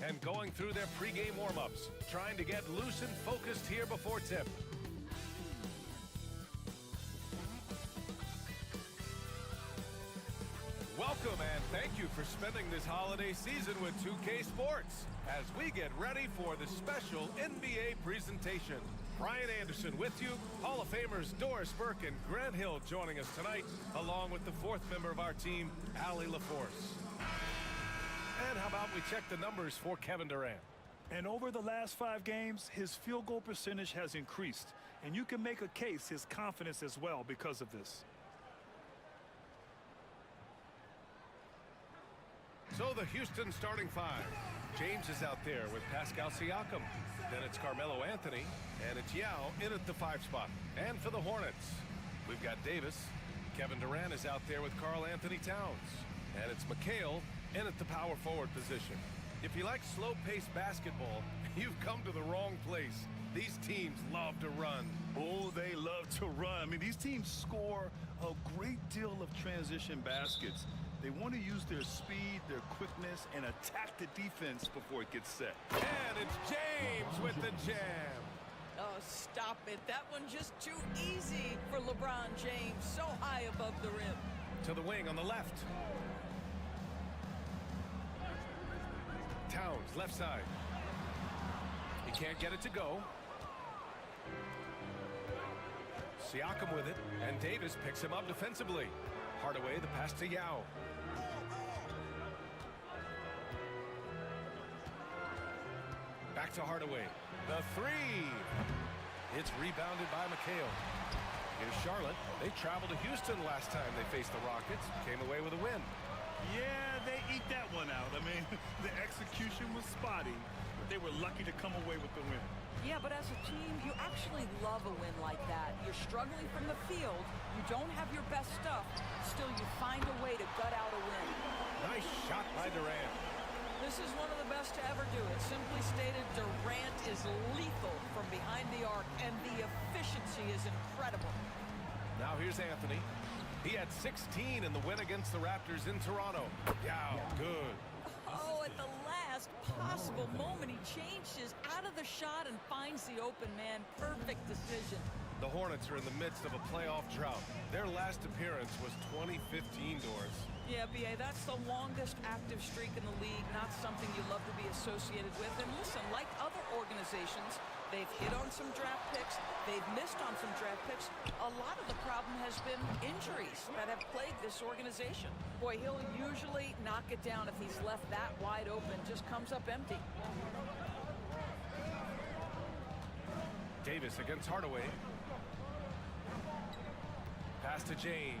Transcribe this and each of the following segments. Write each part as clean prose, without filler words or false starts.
and going through their pregame warm-ups, trying to get loose and focused here before tip. Welcome and thank you for spending this holiday season with 2K Sports as we get ready for the special NBA presentation. Brian Anderson with you, Hall of Famers Doris Burke and Grant Hill joining us tonight, along with the fourth member of our team, Allie LaForce. And how about we check the numbers for Kevin Durant? And over the last 5 games, his field goal percentage has increased. And you can make a case his confidence as well because of this. So the Houston starting 5. James is out there with Pascal Siakam. Then it's Carmelo Anthony. And it's Yao in at the 5 spot. And for the Hornets, we've got Davis. Kevin Durant is out there with Karl Anthony Towns. And it's McHale in at the power forward position. If you like slow-paced basketball, you've come to the wrong place. These teams love to run. Oh, they love to run. I mean, these teams score a great deal of transition baskets. They want to use their speed, their quickness, and attack the defense before it gets set. And it's James with the jam. Oh, stop it. That one just too easy for LeBron James. So high above the rim. To the wing on the left. Towns, left side. He can't get it to go. Siakam with it, and Davis picks him up defensively. Hardaway, the pass to Yao. Back to Hardaway. The 3. It's rebounded by McHale. Here's Charlotte. They traveled to Houston last time they faced the Rockets. Came away with a win. Yeah, they eke that one out. I mean, the execution was spotty, but they were lucky to come away with the win. Yeah, but as a team, you actually love a win like that. You're struggling from the field. You don't have your best stuff. Still, you find a way to gut out a win. Nice shot by Durant. This is one of the best to ever do it. Simply stated, Durant is lethal from behind the arc, and the efficiency is incredible. Now here's Anthony. He had 16 in the win against the Raptors in Toronto. Yeah, good. Oh, at the last possible moment, he changed his out of the shot and finds the open man. Perfect decision. The Hornets are in the midst of a playoff drought. Their last appearance was 2015, Doris. Yeah, B.A., that's the longest active streak in the league, not something you love to be associated with. And listen, like other organizations, they've hit on some draft picks, they've missed on some draft picks. A lot of the problem has been injuries that have plagued this organization. Boy, he'll usually knock it down if he's left that wide open, just comes up empty. Davis against Hardaway. Pass to James.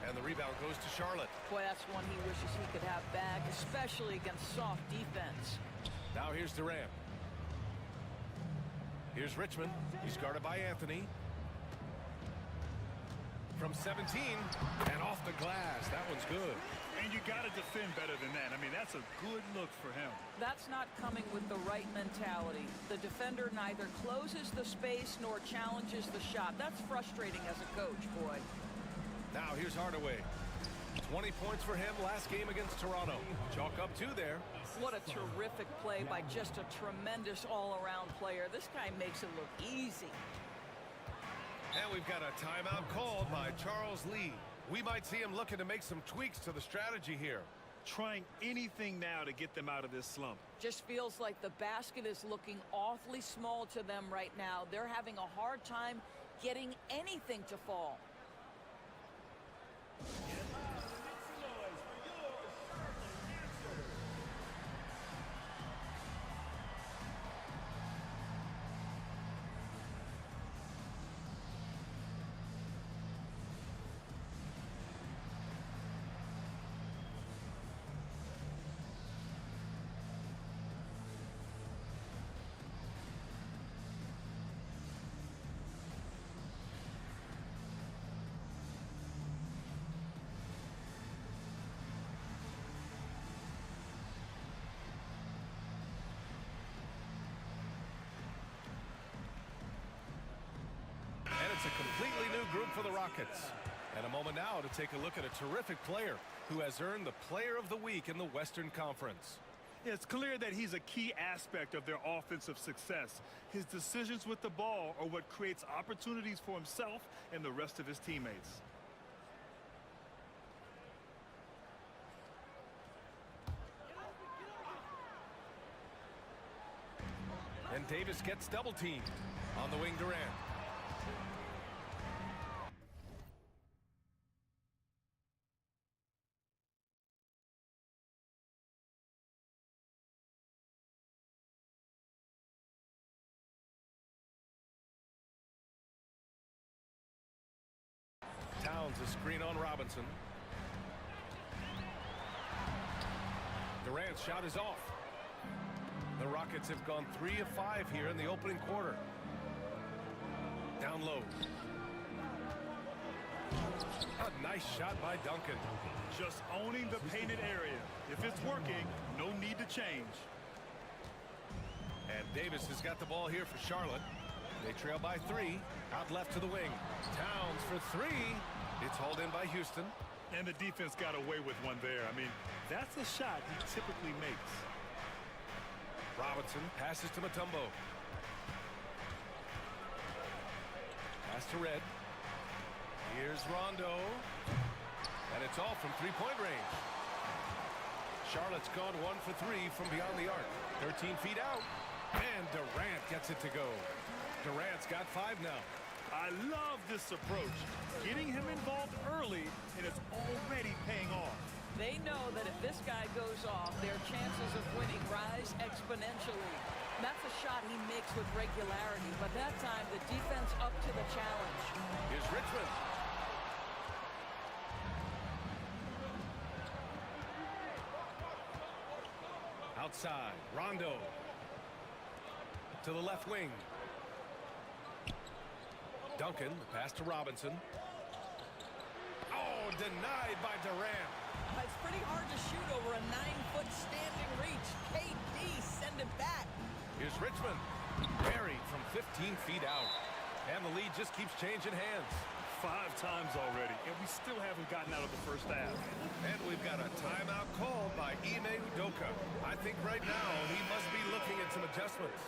And the rebound goes to Charlotte. Boy, that's one he wishes he could have back, especially against soft defense. Now here's Durant. Here's Richmond. He's guarded by Anthony. From 17 and off the glass. That one's good. And you got to defend better than that. I mean, that's a good look for him. That's not coming with the right mentality. The defender neither closes the space nor challenges the shot. That's frustrating as a coach, boy. Now here's Hardaway. 20 points for him last game against Toronto. Chalk up 2 there. What a terrific play by just a tremendous all-around player. This guy makes it look easy. And we've got a timeout called by Charles Lee. We might see him looking to make some tweaks to the strategy here. Trying anything now to get them out of this slump. Just feels like the basket is looking awfully small to them right now. They're having a hard time getting anything to fall. It's a completely new group for the Rockets. And a moment now to take a look at a terrific player who has earned the Player of the Week in the Western Conference. It's clear that he's a key aspect of their offensive success. His decisions with the ball are what creates opportunities for himself and the rest of his teammates. And Davis gets double teamed. On the wing, Durant. Towns a screen on Robinson. Durant's shot is off. The Rockets have gone 3 of 5 here in the opening quarter. Down low. A nice shot by Duncan. Just owning the painted area. If it's working, no need to change. And Davis has got the ball here for Charlotte. They trail by 3. Out left to the wing. Towns for 3. It's hauled in by Houston. And the defense got away with one there. I mean, that's a shot he typically makes. Robinson passes to Mutombo. Pass to Red. Here's Rondo. And it's all from three-point range. Charlotte's gone 1 for 3 from beyond the arc. 13 feet out. And Durant gets it to go. Durant's got 5 now. I love this approach. Getting him involved early, and it's already paying off. They know that if this guy goes off, their chances of winning rise exponentially. That's a shot he makes with regularity, but that time the defense up to the challenge. Here's Richmond. Outside, Rondo. To the left wing. Duncan, the pass to Robinson. Oh, denied by Durant. It's pretty hard to shoot over a 9-foot standing reach. KD, send it back. Here's Richmond. Buried from 15 feet out. And the lead just keeps changing hands. 5 times already, and we still haven't gotten out of the first half. And we've got a timeout called by Ime Udoka. I think right now he must be looking at some adjustments.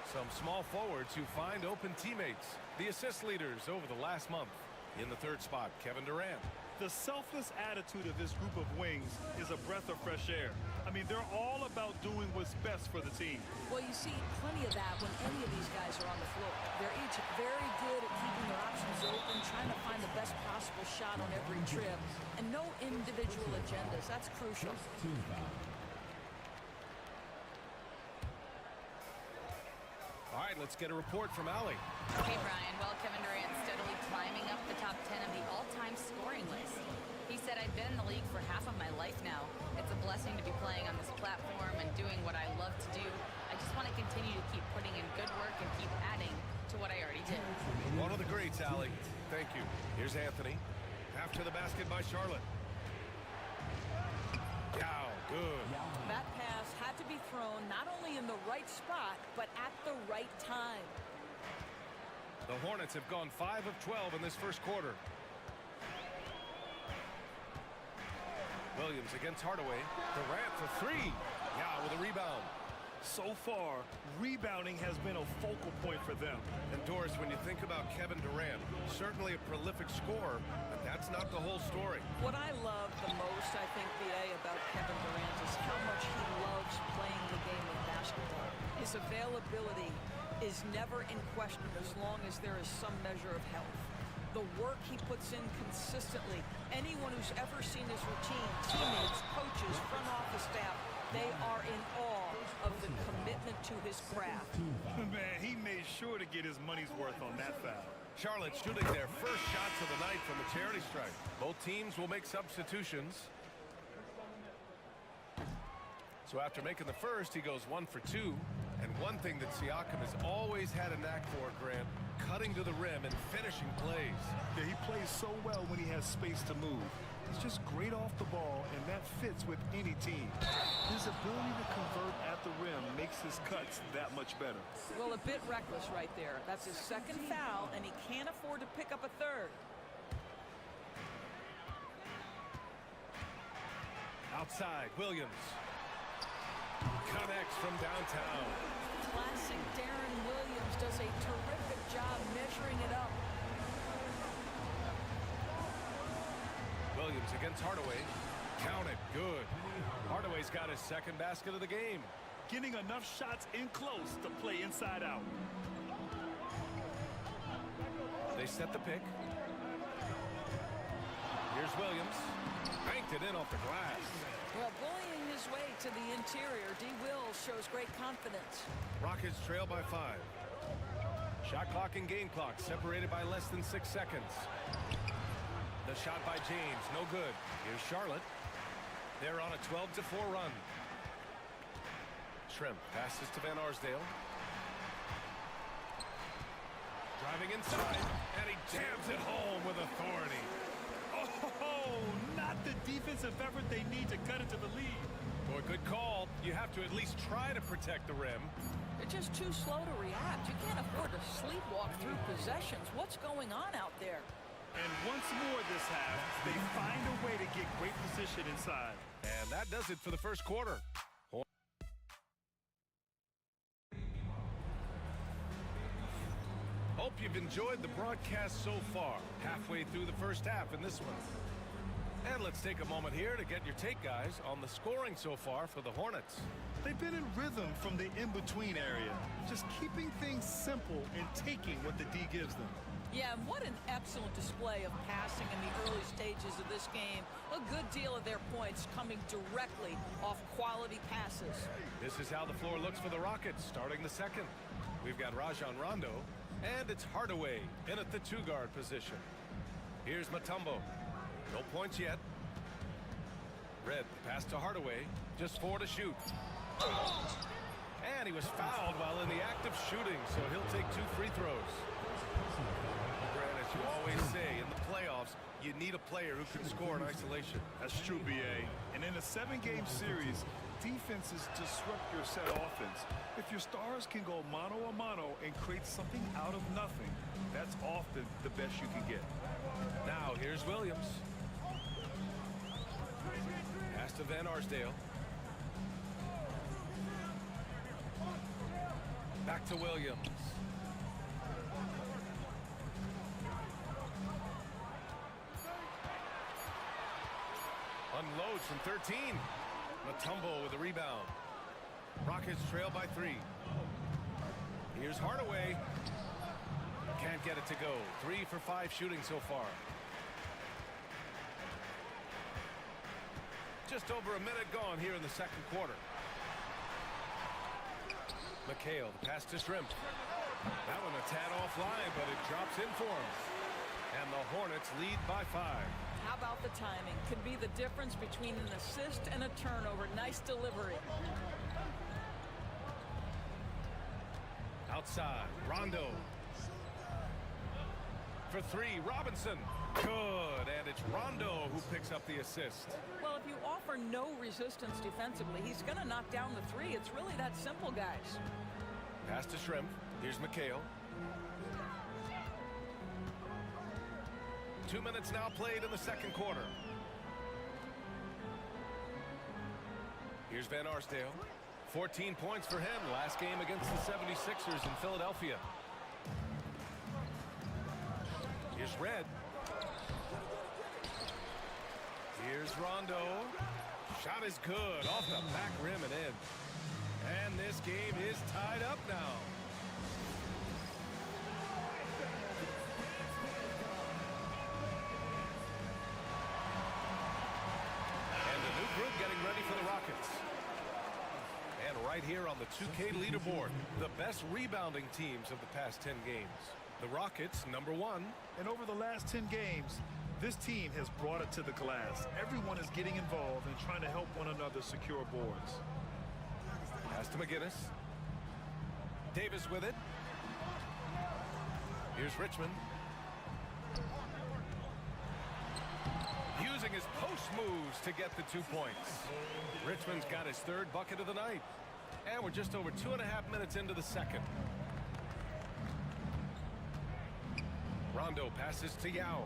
Some small forwards who find open teammates. The assist leaders over the last month. In the 3rd spot, Kevin Durant. The selfless attitude of this group of wings is a breath of fresh air. I mean, they're all about doing what's best for the team. Well, you see plenty of that when any of these guys are on the floor. They're each very good at keeping their options open, trying to find the best possible shot on every trip, and no individual agendas. That's crucial. All right, let's get a report from Allie. Okay, Brian. Well, Kevin Durant steadily climbing up the top 10 of the all-time scoring list. He said, I've been in the league for half of my life now. It's a blessing to be playing on this platform and doing what I love to do. I just want to continue to keep putting in good work and keep adding to what I already did. One of the greats, Allie. Thank you. Here's Anthony. After the basket by Charlotte. Down. Good. That pass had to be thrown not only in the right spot, but at the right time. The Hornets have gone 5 of 12 in this first quarter. Williams against Hardaway. Durant for 3. Yeah, with a rebound. So far, rebounding has been a focal point for them. And Doris, when you think about Kevin Durant, certainly a prolific scorer, but that's not the whole story. What I love the most, I think, BA, about Kevin Durant is how much he loves playing the game of basketball. His availability is never in question as long as there is some measure of health. The work he puts in consistently. Anyone who's ever seen his routine, teammates, coaches, front office staff, they are in awe of the commitment to his craft. Man, he made sure to get his money's worth on that foul. Charlotte shooting their first shots of the night from the charity stripe. Both teams will make substitutions. So after making the first, he goes 1 for 2. And one thing that Siakam has always had a knack for, Grant, cutting to the rim and finishing plays. Yeah, he plays so well when he has space to move. He's just great off the ball, and that fits with any team. His ability to convert at the rim makes his cuts that much better. Well, a bit reckless right there. That's his 2nd foul, and he can't afford to pick up a 3rd. Outside, Williams. Connects from downtown. Classic Darren Williams does a terrific job measuring it up. Williams against Hardaway. Count it. Good. Hardaway's got his second basket of the game. Getting enough shots in close to play inside out. They set the pick. Here's Williams. Banked it in off the glass. Well, bullying his way to the interior, D. Will shows great confidence. Rockets trail by 5. Shot clock and game clock separated by less than 6 seconds. The shot by James, no good. Here's Charlotte. They're on a 12-4 run. Shrimp passes to Van Arsdale. Driving inside, and he jams it home with authority. Oh, not the defensive effort they need to cut into the lead. Boy, good call. You have to at least try to protect the rim. They're just too slow to react. You can't afford to sleepwalk through possessions. What's going on out there? And once more this half, they find a way to get great position inside. And that does it for the first quarter. Hope you've enjoyed the broadcast so far. Halfway through the first half in this one. And let's take a moment here to get your take, guys, on the scoring so far for the Hornets. They've been in rhythm from the in-between area, just keeping things simple and taking what the D gives them. Yeah, and what an excellent display of passing in the early stages of this game. A good deal of their points coming directly off quality passes. This is how the floor looks for the Rockets starting the second. We've got Rajon Rondo, and it's Hardaway in at the 2-guard position. Here's Mutombo. No points yet. Red, the pass to Hardaway. Just 4 to shoot. And he was fouled while in the act of shooting, so he'll take 2 free throws. Grant, as you always say, in the playoffs, you need a player who can score in isolation. That's true, B.A. And in a 7-game series, defenses disrupt your set offense. If your stars can go mano-a-mano and create something out of nothing, that's often the best you can get. Now, here's Williams. Pass to Van Arsdale. Back to Williams. Unloads from 13. Mutombo with a rebound. Rockets trail by 3. Here's Hardaway. Can't get it to go. 3 for 5 shooting so far. Just over a minute gone here in the second quarter. McHale, the pass to Shrimp. That one a tad offline, but it drops in for him. And the Hornets lead by 5. How about the timing? Could be the difference between an assist and a turnover. Nice delivery. Outside, Rondo. For 3, Robinson. Good, and it's Rondo who picks up the assist. Well, if you offer no resistance defensively, he's going to knock down the 3. It's really that simple, guys. Pass to Shrimp. Here's McHale. 2 minutes now played in the second quarter. Here's Van Arsdale. 14 points for him last game against the 76ers in Philadelphia. Here's Red. Here's Rondo. Shot is good off the back rim and in. And this game is tied up now. And the new group getting ready for the Rockets. And right here on the 2K leaderboard, the best rebounding teams of the past 10 games. The Rockets, number 1. And over the last 10 games, this team has brought it to the glass. Everyone is getting involved and trying to help one another secure boards. Pass to McGinnis. Davis with it. Here's Richmond. Using his post moves to get the 2 points. Richmond's got his 3rd bucket of the night. And we're just over 2.5 minutes into the second. Rondo passes to Yao.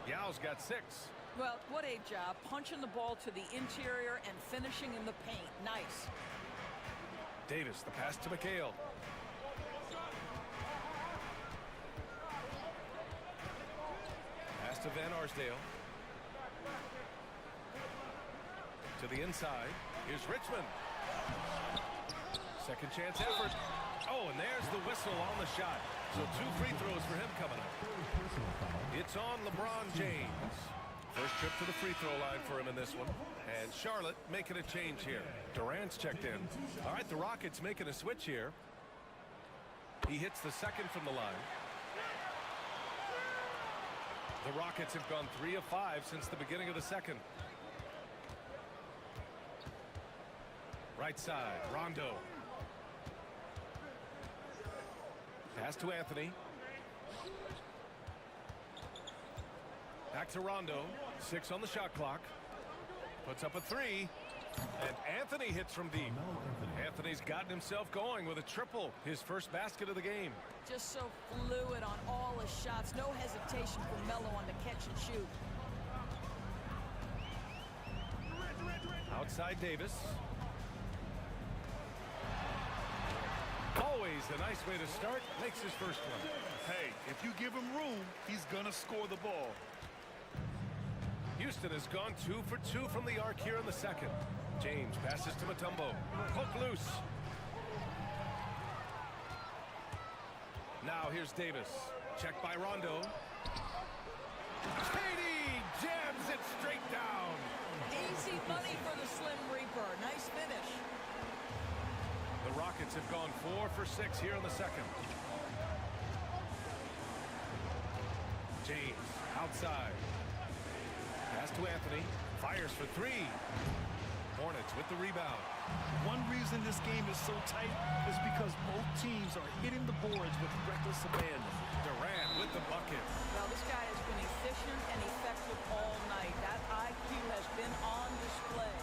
Yao's got 6. Well, what a job punching the ball to the interior and finishing in the paint. Nice. Davis, the pass to McHale. Pass to Van Arsdale. To the inside. Here's Richmond. Second chance effort. Oh, and there's the whistle on the shot. So 2 free throws for him coming up. It's on LeBron James. First trip to the free throw line for him in this one. And Charlotte making a change here. Durant's checked in. All right, the Rockets making a switch here. He hits the second from the line. The Rockets have gone 3 of 5 since the beginning of the second. Right side, Rondo. Pass to Anthony. Back to Rondo. 6 on the shot clock. Puts up a 3. And Anthony hits from deep. Anthony's gotten himself going with a triple. His first basket of the game. Just so fluid on all his shots. No hesitation for Melo on the catch and shoot. Outside Davis. Always a nice way to start. Makes his first one. Hey, if you give him room, he's going to score the ball. Houston has gone 2 for 2 from the arc here in the second. James passes to Mutombo. Hook loose. Now here's Davis. Checked by Rondo. Katie jams it straight down. Easy money for the Slim Reaper. Nice finish. The Rockets have gone 4 for 6 here in the second. James outside. Pass to Anthony. Fires for 3. Hornets with the rebound. One reason this game is so tight is because both teams are hitting the boards with reckless abandon. Durant with the bucket. Well, this guy has been efficient and effective all night. That IQ has been on display.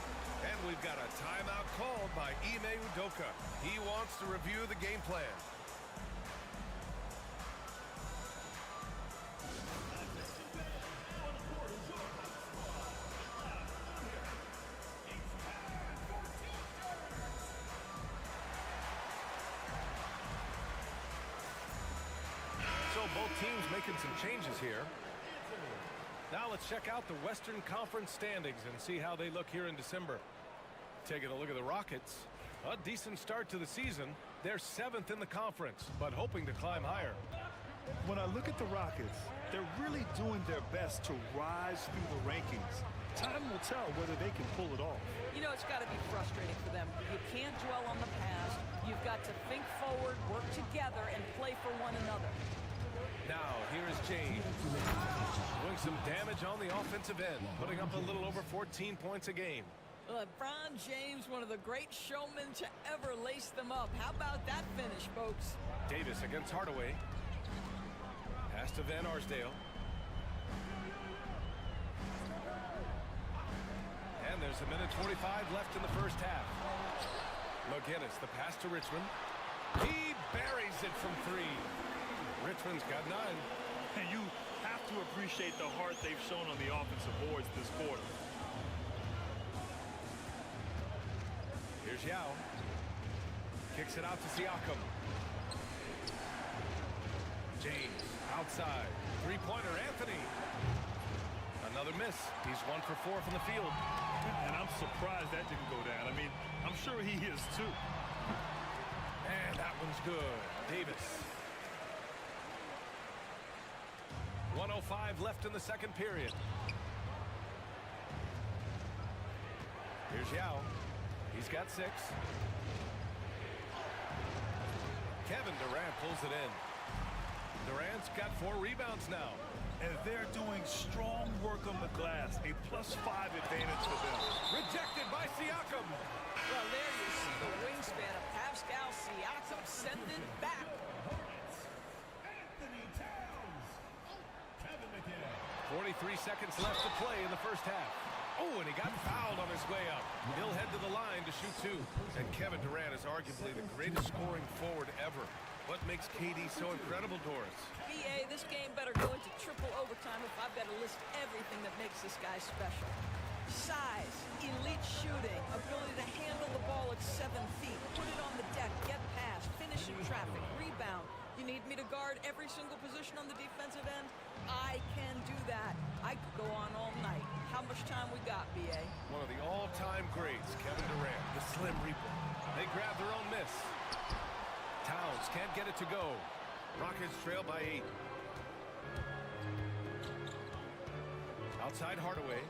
And we've got a timeout called by Ime Udoka. He wants to review the game plan. So both teams making some changes here. Now let's check out the Western Conference standings and see how they look here in December. Taking a look at the Rockets. A decent start to the season. They're 7th in the conference, but hoping to climb higher. When I look at the Rockets, they're really doing their best to rise through the rankings. Time will tell whether they can pull it off. You know, it's got to be frustrating for them. You can't dwell on the past. You've got to think forward, work together, and play for one another. Now, here is James. Doing some damage on the offensive end, putting up a little over 14 points a game. LeBron James, one of the great showmen to ever lace them up. How about that finish, folks? Davis against Hardaway. Pass to Van Arsdale. And there's a minute 45 left in the first half. McGinnis, the pass to Richmond. He buries it from 3. Richmond's got 9. And you have to appreciate the heart they've shown on the offensive boards this quarter. Here's Yao. Kicks it out to Siakam. James outside. 3-pointer Anthony. Another miss. He's 1 for 4 from the field. And I'm surprised that didn't go down. I mean, I'm sure he is too. And that one's good. Davis. 1:05 left in the second period. Here's Yao. He's got 6. Kevin Durant pulls it in. Durant's got 4 rebounds now. And they're doing strong work on the glass. A +5 advantage for them. Rejected by Siakam. Well, there you see the wingspan of Pascal Siakam. Send it back. 43 seconds left to play in the first half. Oh, and he got fouled on his way up. He'll head to the line to shoot 2. And Kevin Durant is arguably the greatest scoring forward ever. What makes KD so incredible, Doris? BA, this game better go into triple overtime if I've got to list everything that makes this guy special. Size, elite shooting, ability to handle the ball at 7 feet, put it on the deck, get past, finish in traffic, rebound. You need me to guard every single position on the defensive end? I can do that. I could go on all night. How much time we got, BA? One of the all-time greats, Kevin Durant, the Slim Reaper. They grab their own miss. Towns can't get it to go. Rockets trail by 8. Outside Hardaway.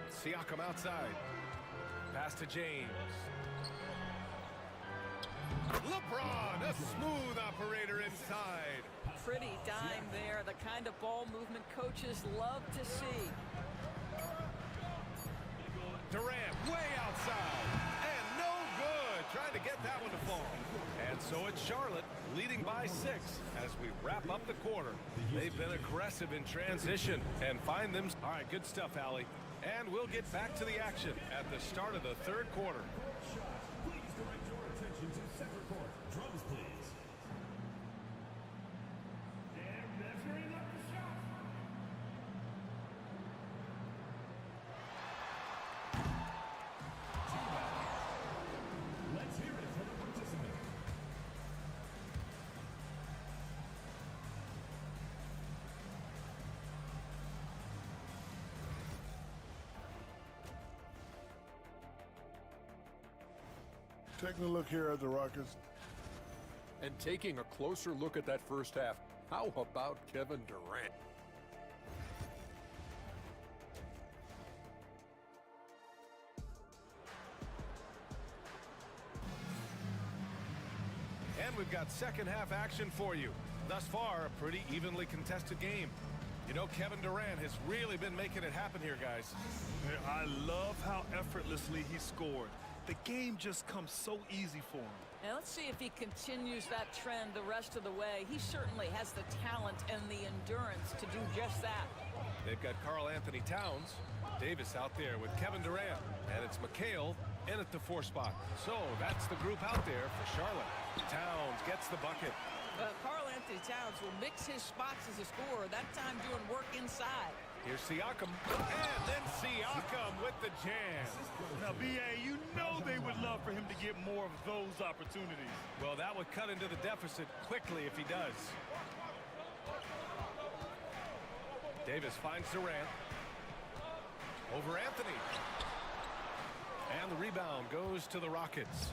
Siakam outside. Pass to James. LeBron, a smooth operator inside. Pretty dime there, the kind of ball movement coaches love to see. Durant way outside. And no good. Trying to get that one to fall. And so it's Charlotte leading by 6 as we wrap up the quarter. They've been aggressive in transition and find them. All right, good stuff, Allie. And we'll get back to the action at the start of the third quarter. Please direct your attention to center court. Drums, please. They're measuring up the shot. Let's hear it for the participant. Taking a look here at the Rockets. And taking a closer look at that first half, how about Kevin Durant? And we've got second half action for you. Thus far, a pretty evenly contested game. You know, Kevin Durant has really been making it happen here, guys. I love how effortlessly he scored. The game just comes so easy for him. Now let's see if he continues that trend the rest of the way. He certainly has the talent and the endurance to do just that. They've got Karl Anthony Towns, Davis out there with Kevin Durant, and it's McHale in at the 4 spot. So that's the group out there for Charlotte. Towns gets the bucket. Karl Anthony Towns will mix his spots as a scorer, that time doing work inside. Here's Siakam, and then Siakam with the jam. Now, BA, you know they would love for him to get more of those opportunities. Well, that would cut into the deficit quickly if he does. Davis finds Durant. Over Anthony. And the rebound goes to the Rockets.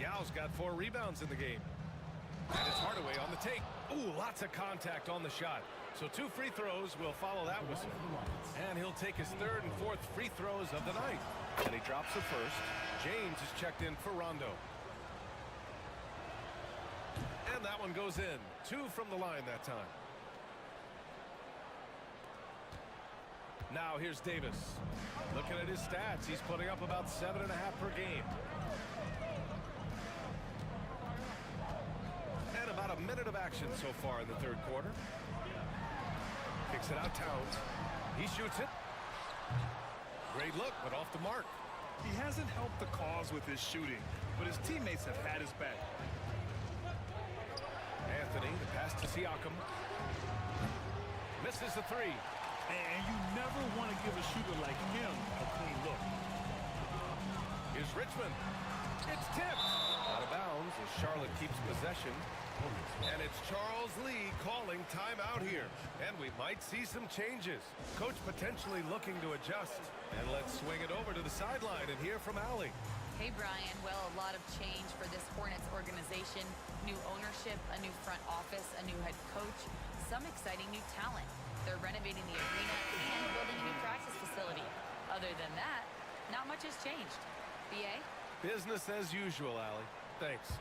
Yao's got 4 rebounds in the game. And it's Hardaway on the take. Ooh, lots of contact on the shot. So 2 free throws will follow that whistle. And he'll take his 3rd and 4th free throws of the night. And he drops the first. James is checked in for Rondo. And that one goes in. 2 from the line that time. Now here's Davis. Looking at his stats, he's putting up about 7.5 per game. And about a minute of action so far in the third quarter. Kicks it out, Towns. He shoots it. Great look, but off the mark. He hasn't helped the cause with his shooting, but his teammates have had his back. Anthony, the pass to Siakam. Misses the 3. And you never want to give a shooter like him a clean look. Here's Richmond. It's tipped. Out of bounds as Charlotte keeps possession. And it's Charles Lee calling timeout here. And we might see some changes. Coach potentially looking to adjust. And let's swing it over to the sideline and hear from Allie. Hey, Brian. Well, a lot of change for this Hornets organization. New ownership, a new front office, a new head coach, some exciting new talent. They're renovating the arena and building a new practice facility. Other than that, not much has changed. BA? Business as usual, Allie. Thanks.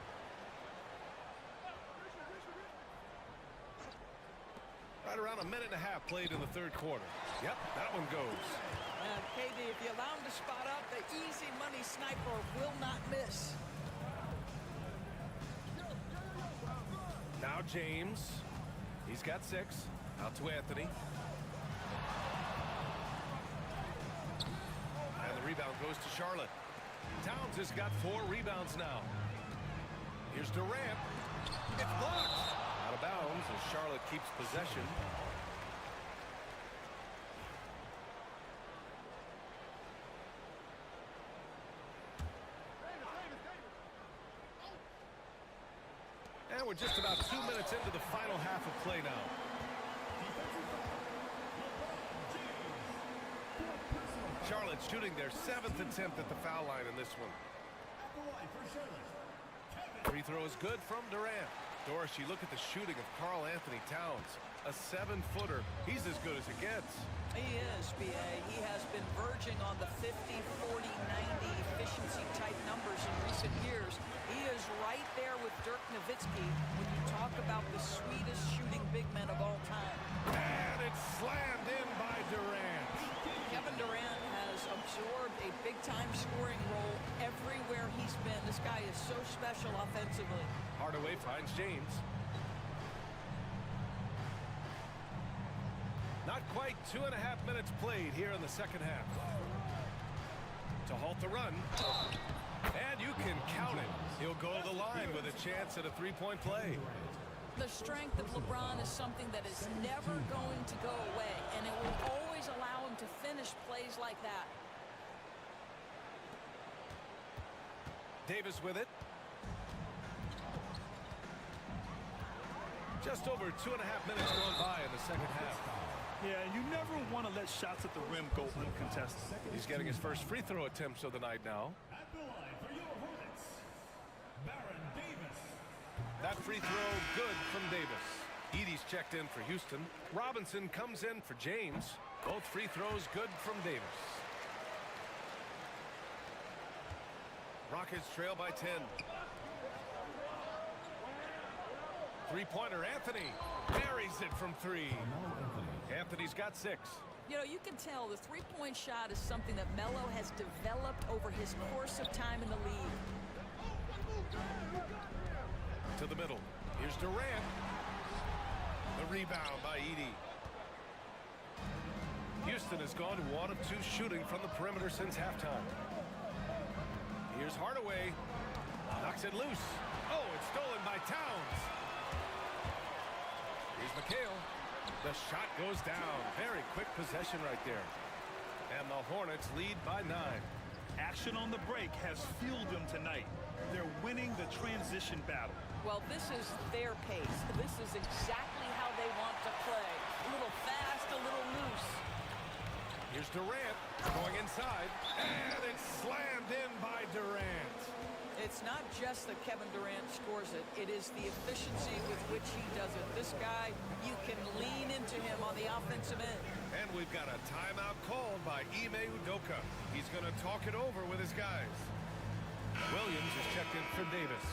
Right around a minute and a half played in the third quarter. Yep, that one goes. KD, if you allow him to spot up, the easy money sniper will not miss. Now James. He's got 6. Out to Anthony. And the rebound goes to Charlotte. Towns has got 4 rebounds now. Here's Durant. It's blocked. Out of bounds as Charlotte keeps possession. And we're just about 2 minutes into the final half of play now. Charlotte shooting their 7th attempt at the foul line in this one. Free throw is good from Durant. Doris, you look at the shooting of Karl Anthony Towns. A 7-footer. He's as good as it gets. He is, B.A. He has been verging on the 50, 40, 90 efficiency type numbers in recent years. He is right there with Dirk Nowitzki when you talk about the sweetest shooting big men of all time. And it's slammed in by Durant. Kevin Durant has absorbed a big-time scoring role everywhere he's been. This guy is so special offensively. Hardaway finds James. Not quite 2.5 minutes played here in the second half. To halt the run. And you can count it. He'll go to the line with a chance at a three-point play. The strength of LeBron is something that is never going to go away, and it will always allow him to finish plays like that. Davis with it. Just over 2.5 minutes gone by in the second half. Yeah, you never want to let shots at the rim go uncontested. He's getting his first free throw attempts of the night now. At the line for your Hornets, Baron Davis. That free throw good from Davis. Edey's checked in for Houston. Robinson comes in for James. Both free throws good from Davis. Rockets trail by 10. Three-pointer, Anthony buries it from 3. Anthony's got 6. You know, you can tell the three-point shot is something that Melo has developed over his course of time in the league. To the middle. Here's Durant. The rebound by Edey. Houston has gone to 1 of 2 shooting from the perimeter since halftime. Here's Hardaway. Knocks it loose. Oh, it's stolen by Towns. Here's McHale. The shot goes down. Very quick possession right there. And the Hornets lead by 9. Action on the break has fueled them tonight. They're winning the transition battle. Well, this is their pace. This is exactly how they want to play. A little fast, a little loose. Here's Durant going inside. And it's slammed in by Durant. It's not just that Kevin Durant scores it. It is the efficiency with which he does it. This guy, you can lean into him on the offensive end. And we've got a timeout called by Ime Udoka. He's going to talk it over with his guys. Williams is checked in for Davis.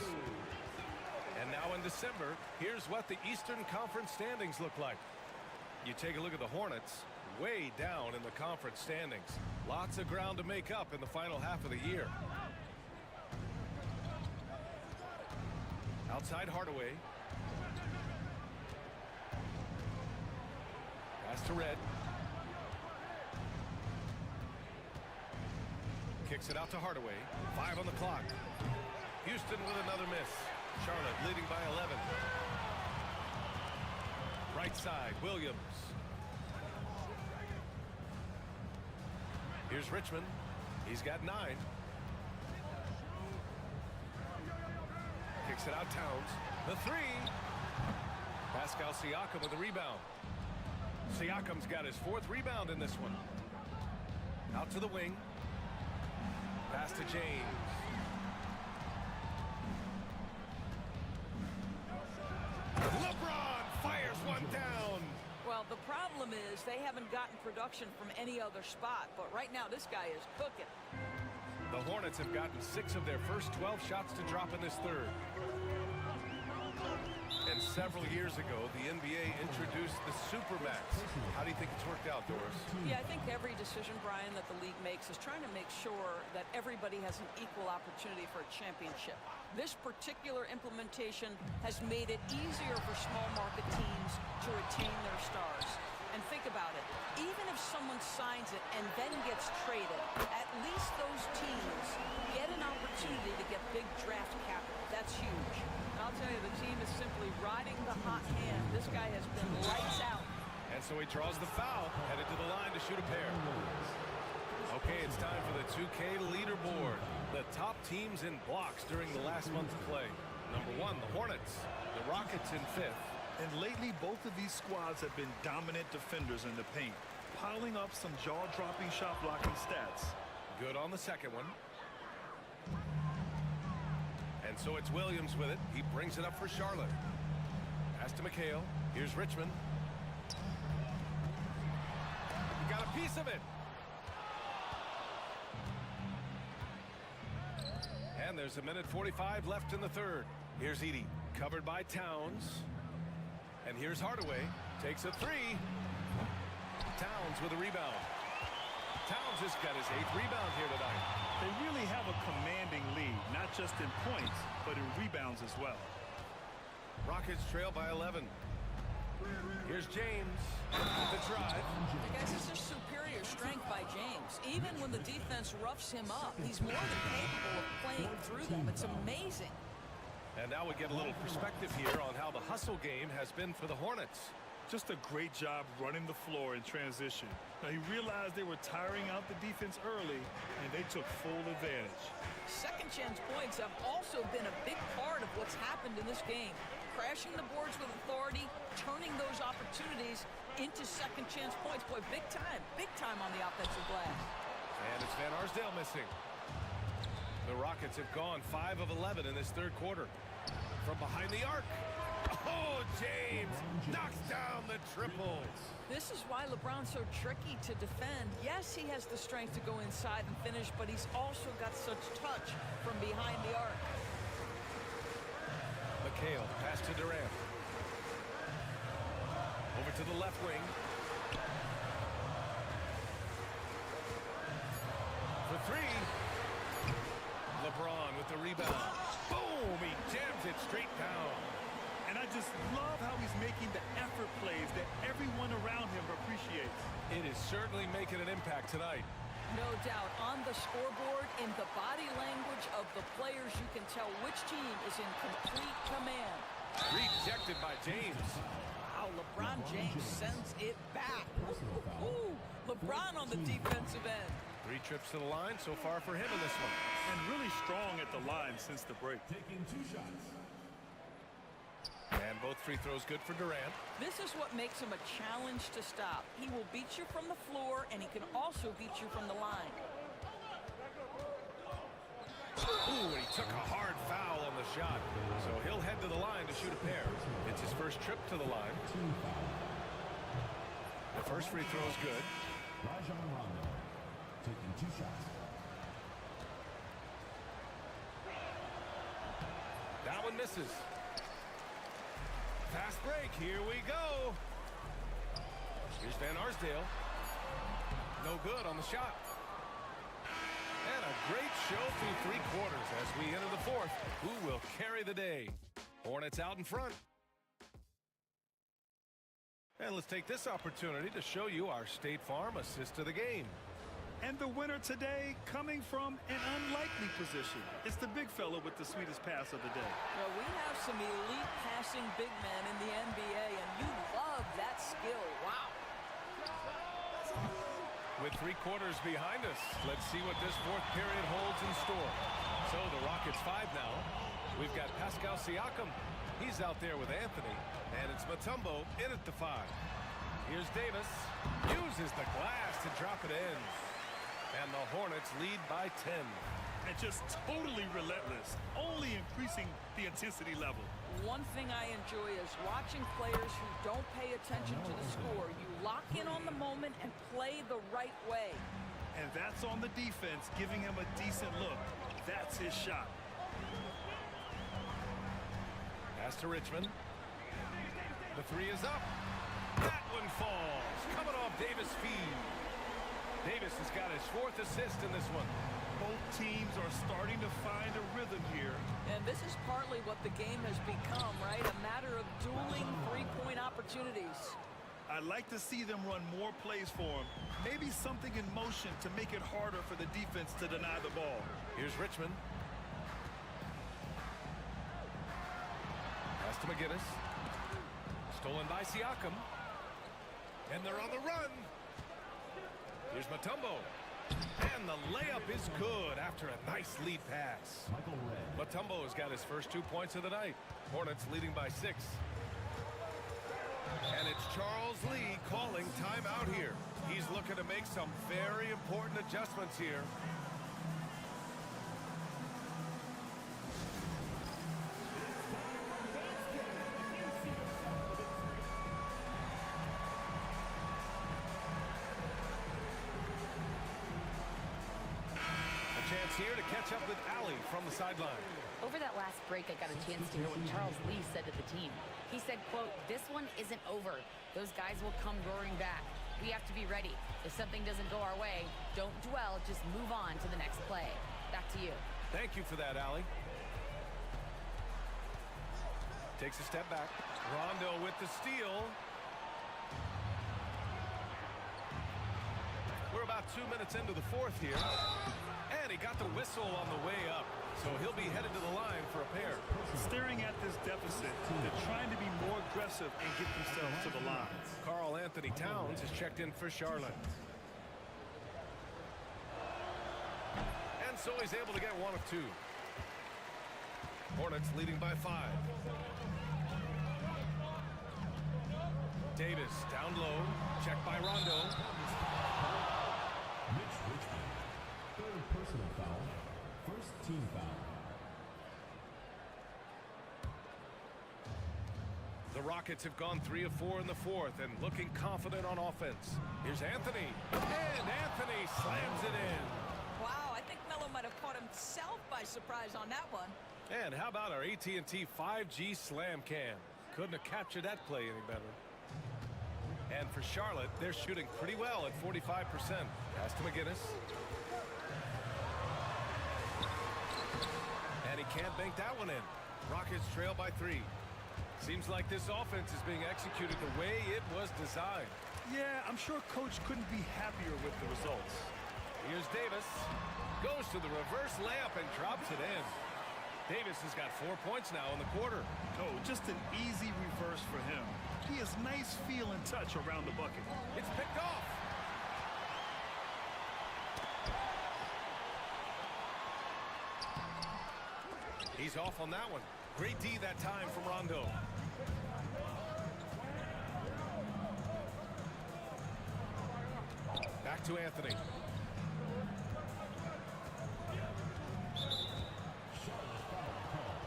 And now in December, here's what the Eastern Conference standings look like. You take a look at the Hornets, way down in the conference standings. Lots of ground to make up in the final half of the year. Outside Hardaway. Pass to Red. Kicks it out to Hardaway. 5 on the clock. Houston with another miss. Charlotte leading by 11. Right side, Williams. Here's Richmond. He's got 9. Kicks it out Towns. The 3. Pascal Siakam with the rebound. Siakam's got his 4th rebound in this one. Out to the wing. Pass to James. LeBron fires one down. Well, the problem is they haven't gotten production from any other spot, but right now this guy is cooking. The Hornets have gotten 6 of their first 12 shots to drop in this third. And several years ago, the NBA introduced the Supermax. How do you think it's worked out, Doris? Yeah, I think every decision, Brian, that the league makes is trying to make sure that everybody has an equal opportunity for a championship. This particular implementation has made it easier for small market teams to retain their stars. And think about it, even if someone signs it and then gets traded, at least those teams get That's huge. I'll tell you, the team is simply riding the hot hand. This guy has been lights out. And so he draws the foul, headed to the line to shoot a pair. Okay, it's time for the 2K leaderboard. The top teams in blocks during the last month of play. Number 1, the Hornets. The Rockets in 5th. And lately, both of these squads have been dominant defenders in the paint, piling up some jaw-dropping shot blocking stats. Good on the second one. And so it's Williams with it. He brings it up for Charlotte. Pass to McHale. Here's Richmond. He got a piece of it. And there's 1:45 left in the third. Here's Edey, covered by Towns. And here's Hardaway, takes a three. Towns with a rebound. Towns has got his 8th rebound here tonight. They really have a commanding lead, not just in points, but in rebounds as well. Rockets trail by 11. Here's James, the drive. Guys, this is superior strength by James. Even when the defense roughs him up, he's more than capable of playing through them. It's amazing. And now we get a little perspective here on how the hustle game has been for the Hornets. Just a great job running the floor in transition. Now, he realized they were tiring out the defense early, and they took full advantage. Second chance points have also been a big part of what's happened in this game. Crashing the boards with authority, turning those opportunities into second chance points. Boy, big time on the offensive glass. And it's Van Arsdale missing. The Rockets have gone 5 of 11 in this third quarter. From behind the arc. Oh, James knocks down the triple. This is why LeBron's so tricky to defend. Yes, he has the strength to go inside and finish, but he's also got such touch from behind the arc. McHale, pass to Durant. Over to the left wing. For three. LeBron with the rebound. Boom! He jams it straight down. And I just love how he's making the effort plays that everyone around him appreciates. It is certainly making an impact tonight. No doubt. On the scoreboard, in the body language of the players, you can tell which team is in complete command. Rejected by James. Wow, LeBron James sends it back. Ooh, LeBron on the defensive end. 3 trips to the line so far for him in this one. And really strong at the line since the break. Taking 2 shots. And both free throws good for Durant. This is what makes him a challenge to stop. He will beat you from the floor, and he can also beat you from the line. Ooh, he took a hard foul on the shot. So he'll head to the line to shoot a pair. It's his first trip to the line. The first free throw is good. Rajon Rondo taking 2 shots. That one misses. Fast break, here we go. Here's Van Arsdale. No good on the shot. And a great show through 3 quarters as we enter the 4th. Who will carry the day? Hornets out in front. And let's take this opportunity to show you our State Farm assist of the game. And the winner today coming from an unlikely position. It's the big fella with the sweetest pass of the day. Well, we have some elite passing big men in the NBA, and you love that skill. Wow. With 3 quarters behind us, let's see what this 4th period holds in store. So the Rockets 5 now. We've got Pascal Siakam. He's out there with Anthony. And it's Mutombo in at the 5. Here's Davis. Uses the glass to drop it in. And the Hornets lead by 10. And just totally relentless, only increasing the intensity level. One thing I enjoy is watching players who don't pay attention to the score. You lock in on the moment and play the right way. And that's on the defense, giving him a decent look. That's his shot. Pass to Richmond. The 3 is up. That one falls. Coming off Davis' feed. Davis has got his 4th assist in this one. Both teams are starting to find a rhythm here. And this is partly what the game has become, right? A matter of dueling 3-point opportunities. I'd like to see them run more plays for him. Maybe something in motion to make it harder for the defense to deny the ball. Here's Richmond. Pass to McGinnis. Stolen by Siakam. And they're on the run. Here's Mutombo. And the layup is good after a nice lead pass. Mutombo has got his first 2 points of the night. Hornets leading by 6. And it's Charles Lee calling timeout here. He's looking to make some very important adjustments here. Chance here to catch up with Allie from the sideline. Over that last break, I got a chance to hear what Charles Lee said to the team. He said, quote, "This one isn't over. Those guys will come roaring back. We have to be ready. If something doesn't go our way, don't dwell, just move on to the next play." Back to you. Thank you for that, Allie. Takes a step back. Rondo with the steal. We're about 2 minutes into the fourth here. And he got the whistle on the way up. So he'll be headed to the line for a pair. Staring at this deficit, they're trying to be more aggressive and get themselves to the line. Karl Anthony Towns is checked in for Charlotte. And so he's able to get 1 of 2. Hornets leading by 5. Davis down low. Checked by Rondo. Third personal foul. First team foul. The Rockets have gone 3 of 4 in the fourth and looking confident on offense. Here's Anthony. And Anthony slams it in. Wow, I think Melo might have caught himself by surprise on that one. And how about our AT&T 5G Slam Cam? Couldn't have captured that play any better. And for Charlotte, they're shooting pretty well at 45%. Pass to McGinnis. And he can't bank that one in. Rockets trail by 3. Seems like this offense is being executed the way it was designed. Yeah, I'm sure Coach couldn't be happier with the results. Here's Davis. Goes to the reverse layup and drops it in. Davis has got 4 points now in the quarter. Oh, just an easy reverse for him. He has nice feel and touch around the bucket. It's picked off. He's off on that one. Great D that time from Rondo. Back to Anthony.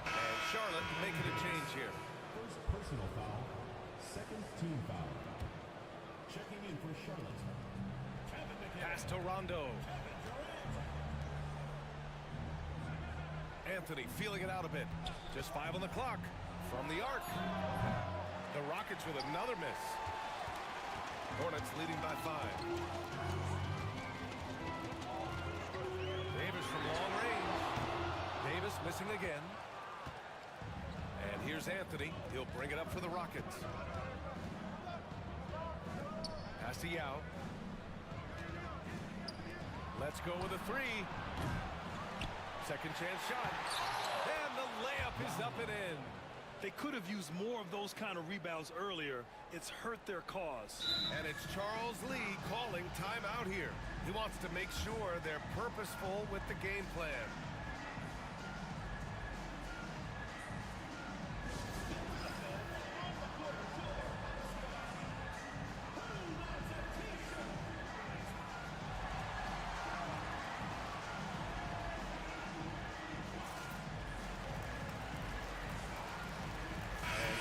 And Charlotte making a change here. First personal foul. Second team foul. Checking in for Charlotte. Pass to Rondo. Anthony feeling it out a bit. Just 5 on the clock from the arc. The Rockets with another miss. Hornets leading by 5. Davis from long range. Davis missing again. And here's Anthony. He'll bring it up for the Rockets. Pass to Yao. Let's go with a 3. Second chance shot. And the layup is up and in. They could have used more of those kind of rebounds earlier. It's hurt their cause. And it's Charles Lee calling timeout here. He wants to make sure they're purposeful with the game plan.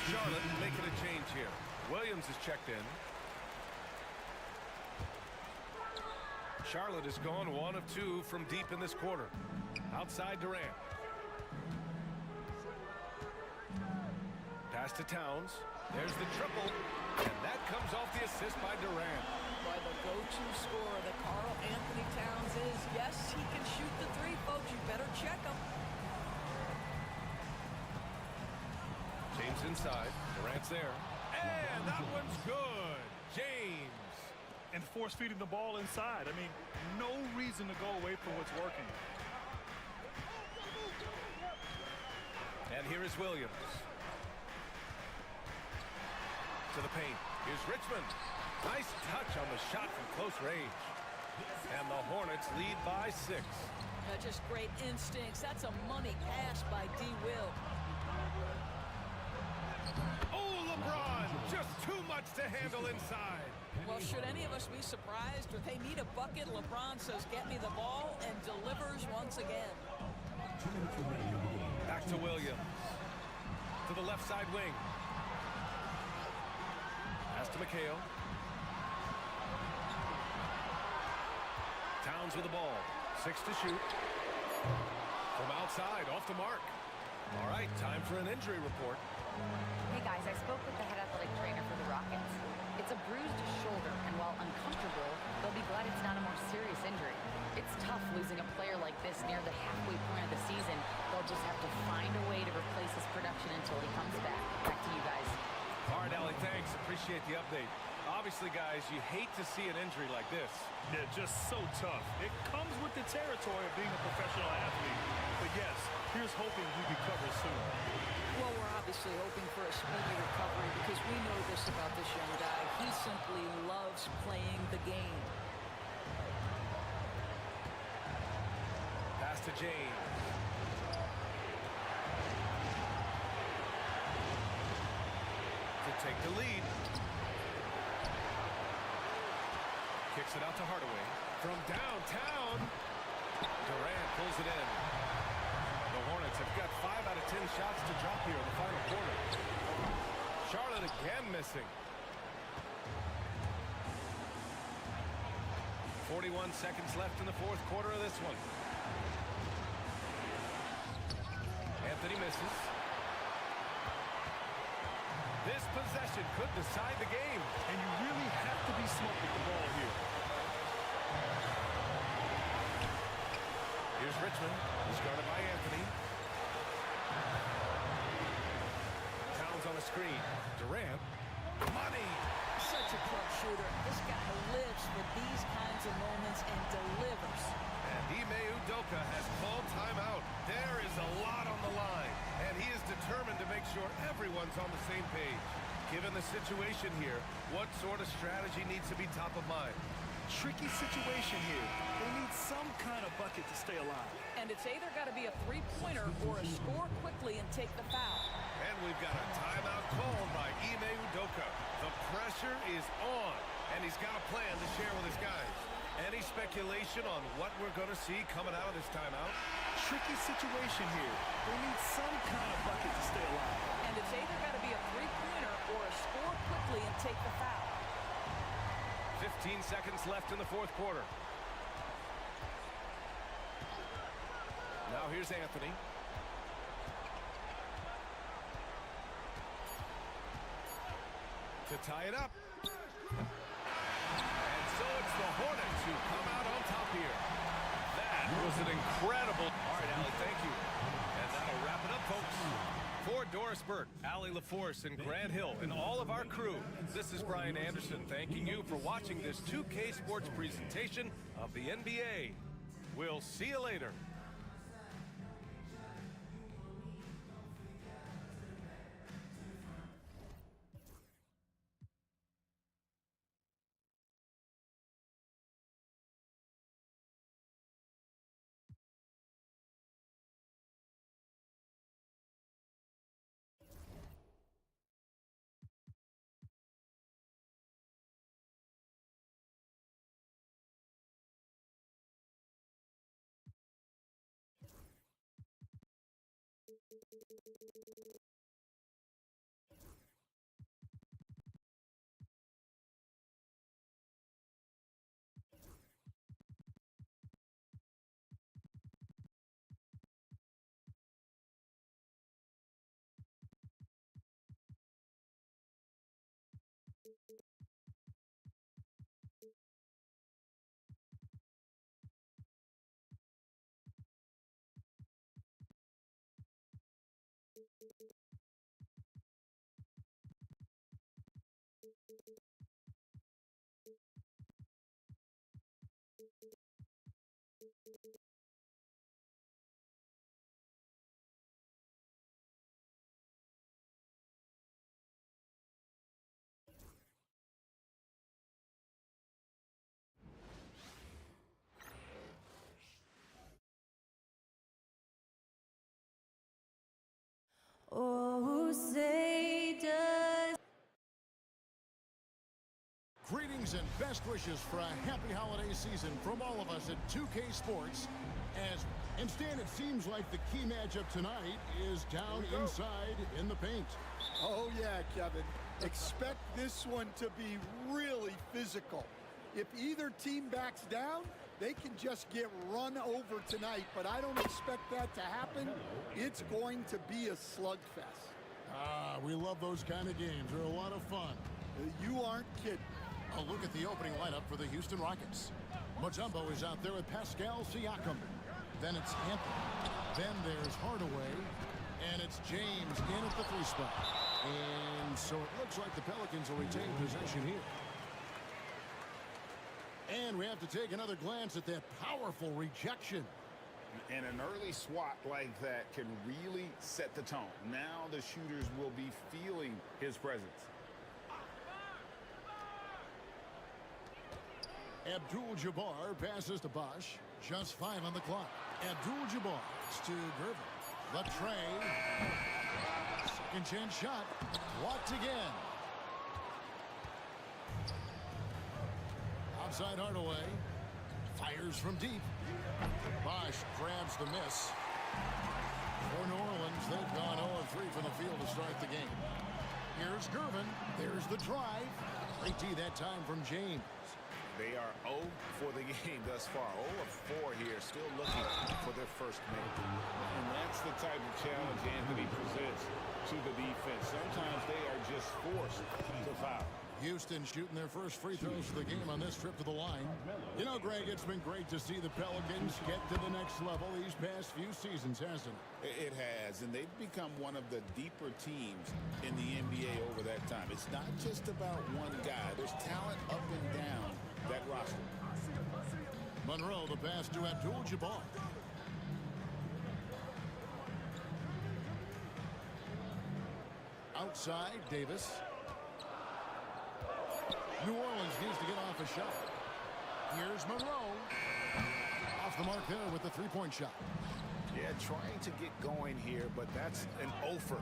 Charlotte making a change here. Williams is checked in. Charlotte has gone 1 of 2 from deep in this quarter. Outside Durant. Pass to Towns. There's the triple. And that comes off the assist by Durant. Boy, the go-to scorer that Karl Anthony Towns is. Yes, he can shoot the 3, folks. You better check him. James inside. Durant's there. And that one's good. James. And force feeding the ball inside. I mean, no reason to go away from what's working. And here is Williams. to the paint. Here's Richmond. Nice touch on the shot from close range. And the Hornets lead by 6. Just great instincts. That's a money pass by D. Will. Oh, LeBron! Just too much to handle inside. Well, should any of us be surprised? If they need a bucket, LeBron says, get me the ball, and delivers once again. Back to Williams. To the left side wing. Pass to McHale. Towns with the ball. 6 to shoot. From outside, off the mark. All right, time for an injury report. Hey guys, I spoke with the head athletic trainer for the Rockets. It's a bruised shoulder, and while uncomfortable, they'll be glad it's not a more serious injury. It's tough losing a player like this near the halfway point of the season. They'll just have to find a way to replace his production until he comes back. Back to you guys. All right, Allie, thanks. Appreciate the update. Obviously, guys, you hate to see an injury like this. Yeah, just so tough. It comes with the territory of being a professional athlete. But yes, here's hoping he recovers soon. Well, we're obviously hoping for a speedy recovery because we know this about this young guy. He simply loves playing the game. Pass to James. To take the lead. Kicks it out to Hardaway. From downtown. Durant pulls it in. The Hornets have got 5 out of 10 shots to drop here in the final quarter. Charlotte again missing. 41 seconds left in the fourth quarter of this one. Anthony misses. This possession could decide the game. And you really have to be smart with the ball here. Here's Richmond. He's guarded by Anthony. Towns on the screen. Durant. Money. Such a clutch shooter. This guy lives for these kinds of moments and delivers. And Ime Udoka has called timeout. There is a lot on the line, and he is determined to make sure everyone's on the same page. Given the situation here, what sort of strategy needs to be top of mind? Tricky situation here. They need some kind of bucket to stay alive. And it's either got to be a three-pointer or a score quickly and take the foul. And we've got a timeout called by Ime Udoka. The pressure is on, and he's got a plan to share with his guys. Any speculation on what we're going to see coming out of this timeout? Tricky situation here. They need some kind of bucket to stay alive. And it's either got to be a three-pointer or a score quickly and take the foul. 15 seconds left in the fourth quarter. Now here's Anthony. To tie it up. And so it's the Hornets who come out on top here. That was an incredible... All right, Allie, thank you. And that'll wrap it up, folks. For Doris Burke, Allie LaForce, and Grant Hill, and all of our crew, this is Brian Anderson thanking you for watching this 2K Sports presentation of the NBA. We'll see you later. Greetings and best wishes for a happy holiday season from all of us at 2K Sports. And Stan, it seems like the key matchup tonight is down inside in the paint. Oh, yeah, Kevin. Expect this one to be really physical. If either team backs down, they can just get run over tonight, but I don't expect that to happen. It's going to be a slugfest. Ah, we love those kind of games. They're a lot of fun. You aren't kidding. A look at the opening lineup for the Houston Rockets. Mutombo is out there with Pascal Siakam. Then it's Anthony. Then there's Hardaway. And it's James in at the 3 spot. And so it looks like the Pelicans will retain possession here. And we have to take another glance at that powerful rejection. And an early swat like that can really set the tone. Now the shooters will be feeling his presence. Abdul-Jabbar passes to Bosch. Just 5 on the clock. Abdul-Jabbar to Gervin. The tray. Second chance shot. Blocked again. Outside Hardaway. Fires from deep. Bosch grabs the miss. For New Orleans, they've gone 0-3 from the field to start the game. Here's Gervin. There's the drive. Great D that time from James. They are 0 for the game thus far. 0 of 4 here, still looking for their first make. And that's the type of challenge Anthony presents to the defense. Sometimes they are just forced to foul. Houston shooting their first free throws of the game on this trip to the line. You know, Greg, it's been great to see the Pelicans get to the next level these past few seasons, hasn't it? It has, and they've become one of the deeper teams in the NBA over that time. It's not just about one guy. There's talent up and down that roster. Monroe, the pass to Abdul-Jabbar. Outside, Davis. New Orleans needs to get off a shot. Here's Monroe. Off the mark there with the three-point shot. Yeah, trying to get going here, but that's an offer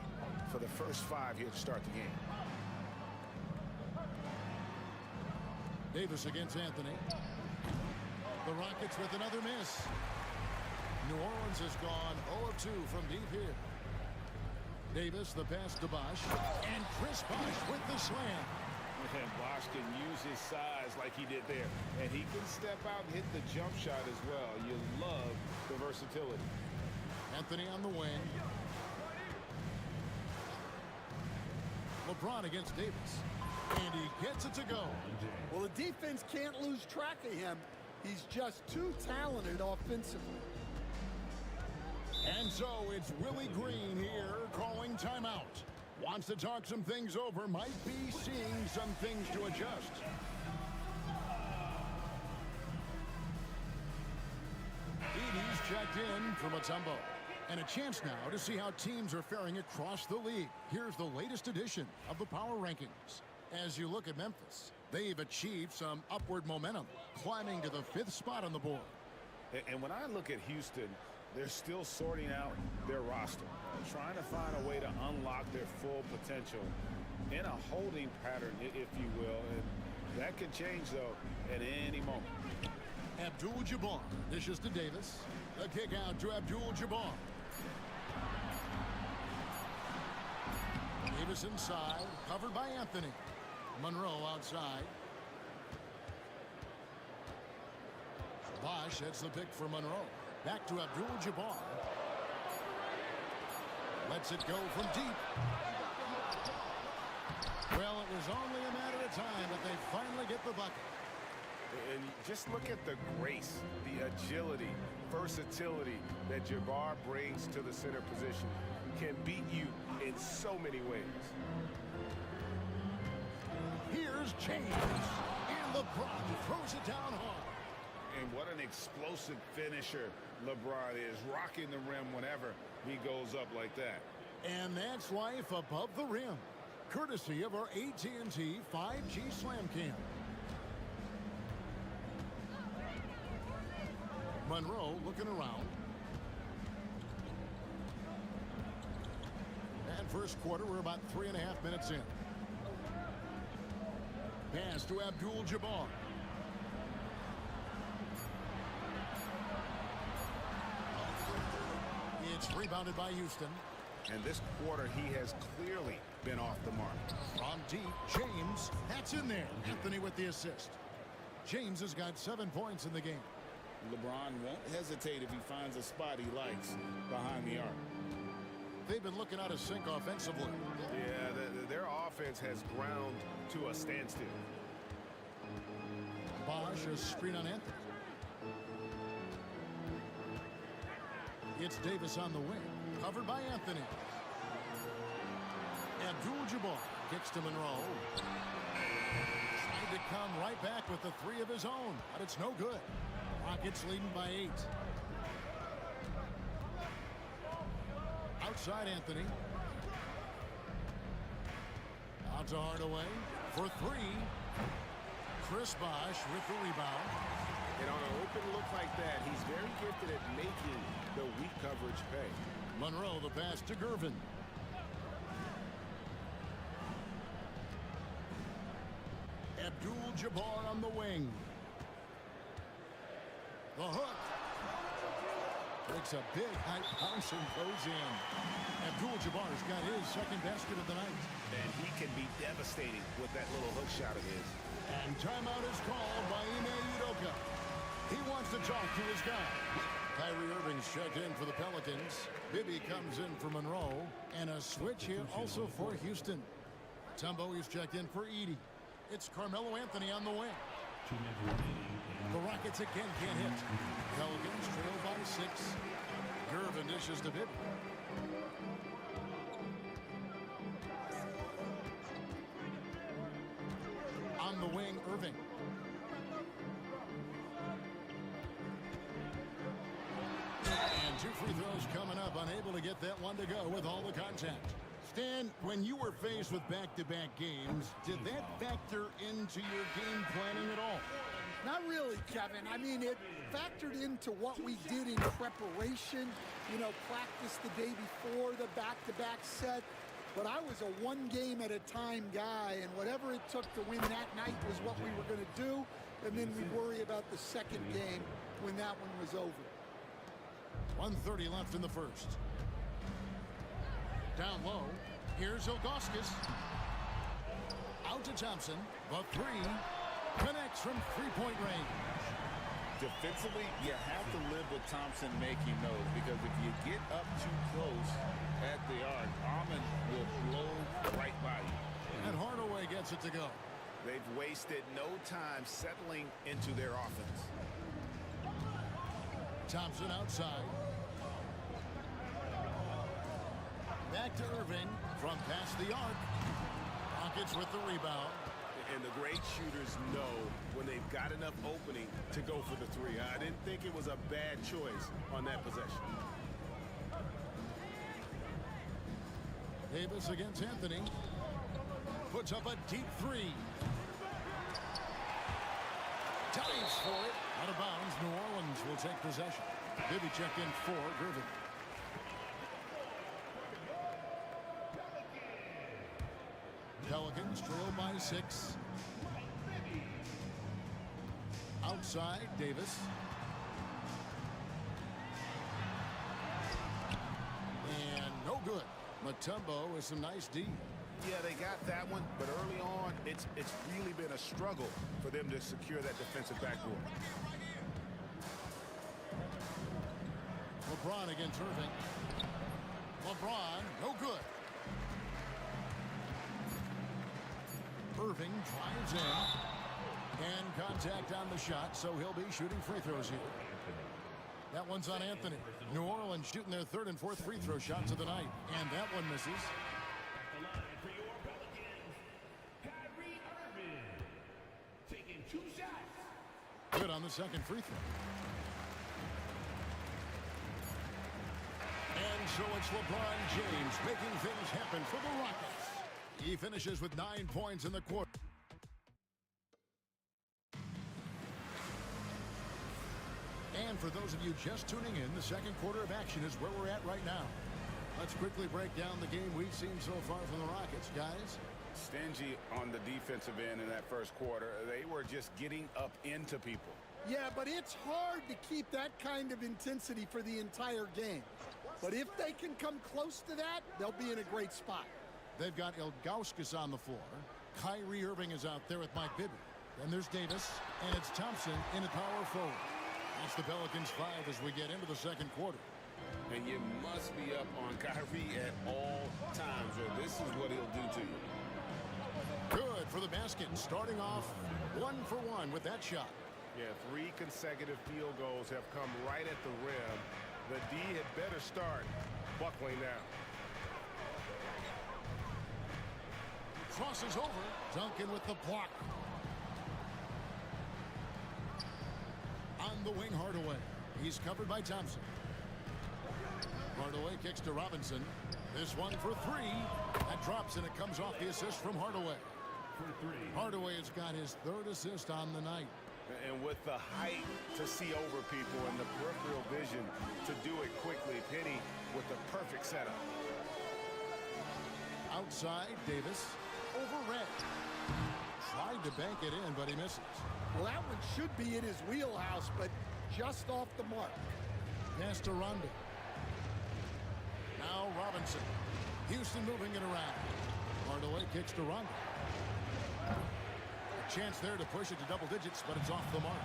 for the first 5 here to start the game. Davis against Anthony. The Rockets with another miss. New Orleans has gone 0-2 from deep here. Davis, the pass to Bosch. And Chris Bosch with the slam. And Bosch can use his size like he did there. And he can step out and hit the jump shot as well. You love the versatility. Anthony on the wing. LeBron against Davis. And he gets it to go. Well, the defense can't lose track of him. He's just too talented offensively. And so it's Willie Green here calling timeout. Wants to talk some things over. Might be seeing some things to adjust. Edie's checked in from Mutombo. And a chance now to see how teams are faring across the league. Here's the latest edition of the Power Rankings. As you look at Memphis, they've achieved some upward momentum, climbing to the 5th spot on the board. And when I look at Houston, they're still sorting out their roster, trying to find a way to unlock their full potential in a holding pattern, if you will. And that could change, though, at any moment. Abdul-Jabbar dishes to Davis. A kick out to Abdul-Jabbar. Davis inside, covered by Anthony. Monroe outside. Bosch, that's the pick for Monroe. Back to Abdul-Jabbar. Lets it go from deep. Well, it was only a matter of time, but they finally get the bucket. And just look at the grace, the agility, versatility that Jabbar brings to the center position. Can beat you in so many ways. Here's James. And LeBron throws it down hard. And what an explosive finisher LeBron is, rocking the rim whenever he goes up like that. And that's life above the rim, courtesy of our AT&T 5G Slam Cam. Monroe looking around. And first quarter, we're about 3.5 minutes in. Pass to Abdul-Jabbar. It's rebounded by Houston. And this quarter, he has clearly been off the mark. From deep, James. That's in there. Anthony with the assist. James has got 7 points in the game. LeBron won't hesitate if he finds a spot he likes behind the arc. They've been looking out of sync offensively. Yeah, their offense has ground to a standstill. Bosch, a screen on Anthony. It's Davis on the wing. Covered by Anthony. Abdul-Jabbar kicks to Monroe. Trying to come right back with the 3 of his own, but it's no good. Rockets leading by 8. Outside Anthony. Out to Hardaway for 3. Chris Bosh with the rebound. And on an open look like that, he's very gifted at making the weak coverage pay. Monroe the pass to Gervin. Abdul-Jabbar on the wing. The hook. Makes a big high bounce and goes in. Abdul-Jabbar's got his second basket of the night. And he can be devastating with that little hook shot of his. And timeout is called by Ime Udoka. He wants to talk to his guy. Kyrie Irving's checked in for the Pelicans. Bibby comes in for Monroe. And a switch here also for Houston. Tumbo is checked in for Edey. It's Carmelo Anthony on the wing. The Rockets again can't hit. Pelicans trail by 6. Gervin dishes to Bibby. On the wing, Irving. And 2 free throws coming up. Unable to get that one to go with all the contact. Stan, when you were faced with back-to-back games, did that factor into your game planning at all? Not really, Kevin. I mean, it factored into what we did in preparation. You know, practice the day before the back-to-back set. But I was a one-game-at-a-time guy, and whatever it took to win that night was what we were going to do. And then we'd worry about the second game when that one was over. 1:30 left in the first. Down low. Here's Ilgauskas. Out to Thompson. The 3. Connects from three-point range. Defensively, you have to live with Thompson making those, because if you get up too close at the arc, Almond will blow right by you. And Hardaway gets it to go. They've wasted no time settling into their offense. Thompson outside. Back to Irving from past the arc. Rockets with the rebound. And the great shooters know when they've got enough opening to go for the 3. I didn't think it was a bad choice on that possession. Davis against Anthony. Puts up a deep 3. Dives for it. Out of bounds. New Orleans will take possession. Bibby checked in for Gervin. Pelicans trail by 6. Outside, Davis. And no good. Mutombo with some nice D. Yeah, they got that one, but early on, it's really been a struggle for them to secure that defensive backboard. LeBron against Irving. LeBron, no good. Irving drives in. And contact on the shot, so he'll be shooting free throws here. That one's on Anthony. New Orleans shooting their 3rd and 4th free throw shots of the night. And that one misses. Good on the second free throw. And so it's LeBron James making things happen for the Rockets. He finishes with 9 points in the quarter. And for those of you just tuning in, the second quarter of action is where we're at right now. Let's quickly break down the game we've seen so far from the Rockets, guys. stingy on the defensive end in that first quarter. They were just getting up into people. Yeah, but it's hard to keep that kind of intensity for the entire game. But if they can come close to that, they'll be in a great spot. They've got Ilgauskas on the floor. Kyrie Irving is out there with Mike Bibby. Then there's Davis, and it's Thompson in at power forward. It's the Pelicans 5 as we get into the second quarter. And you must be up on Kyrie at all times, or this is what he'll do to you. Good for the basket, starting off 1-for-1 with that shot. Yeah, 3 consecutive field goals have come right at the rim. The D had better start buckling now. Crosses over. Duncan with the block. On the wing, Hardaway. He's covered by Thompson. Hardaway kicks to Robinson. This one for 3. That drops, and it comes off the assist from Hardaway. Hardaway has got his 3rd assist on the night. And with the height to see over people and the peripheral vision to do it quickly, Penny with the perfect setup. Outside, Davis over Red. Tried to bank it in, but he misses. Well, that one should be in his wheelhouse, but just off the mark. Pass to Rondo. Now Robinson. Houston moving it around. Hardaway kicks to Rondo. A chance there to push it to double digits, but it's off the mark.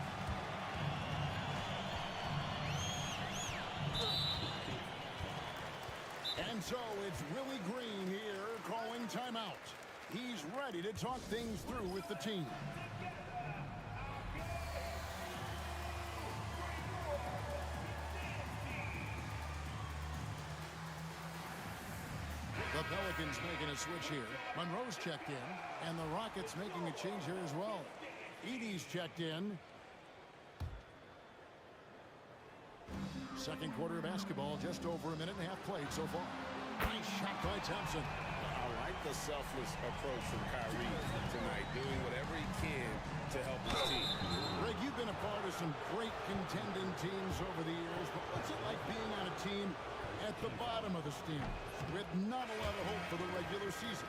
And so it's Willie Green here calling timeout. He's ready to talk things through with the team. The Pelicans making a switch here. Monroe's checked in, and the Rockets making a change here as well. Edey's checked in. Second quarter of basketball, just over a minute and a half played so far. Nice shot by Thompson. I like the selfless approach from Kyrie tonight, doing whatever he can to help his team. Greg, you've been a part of some great contending teams over the years, but what's it like being on a team at the bottom of the standings with not a lot of hope for the regular season?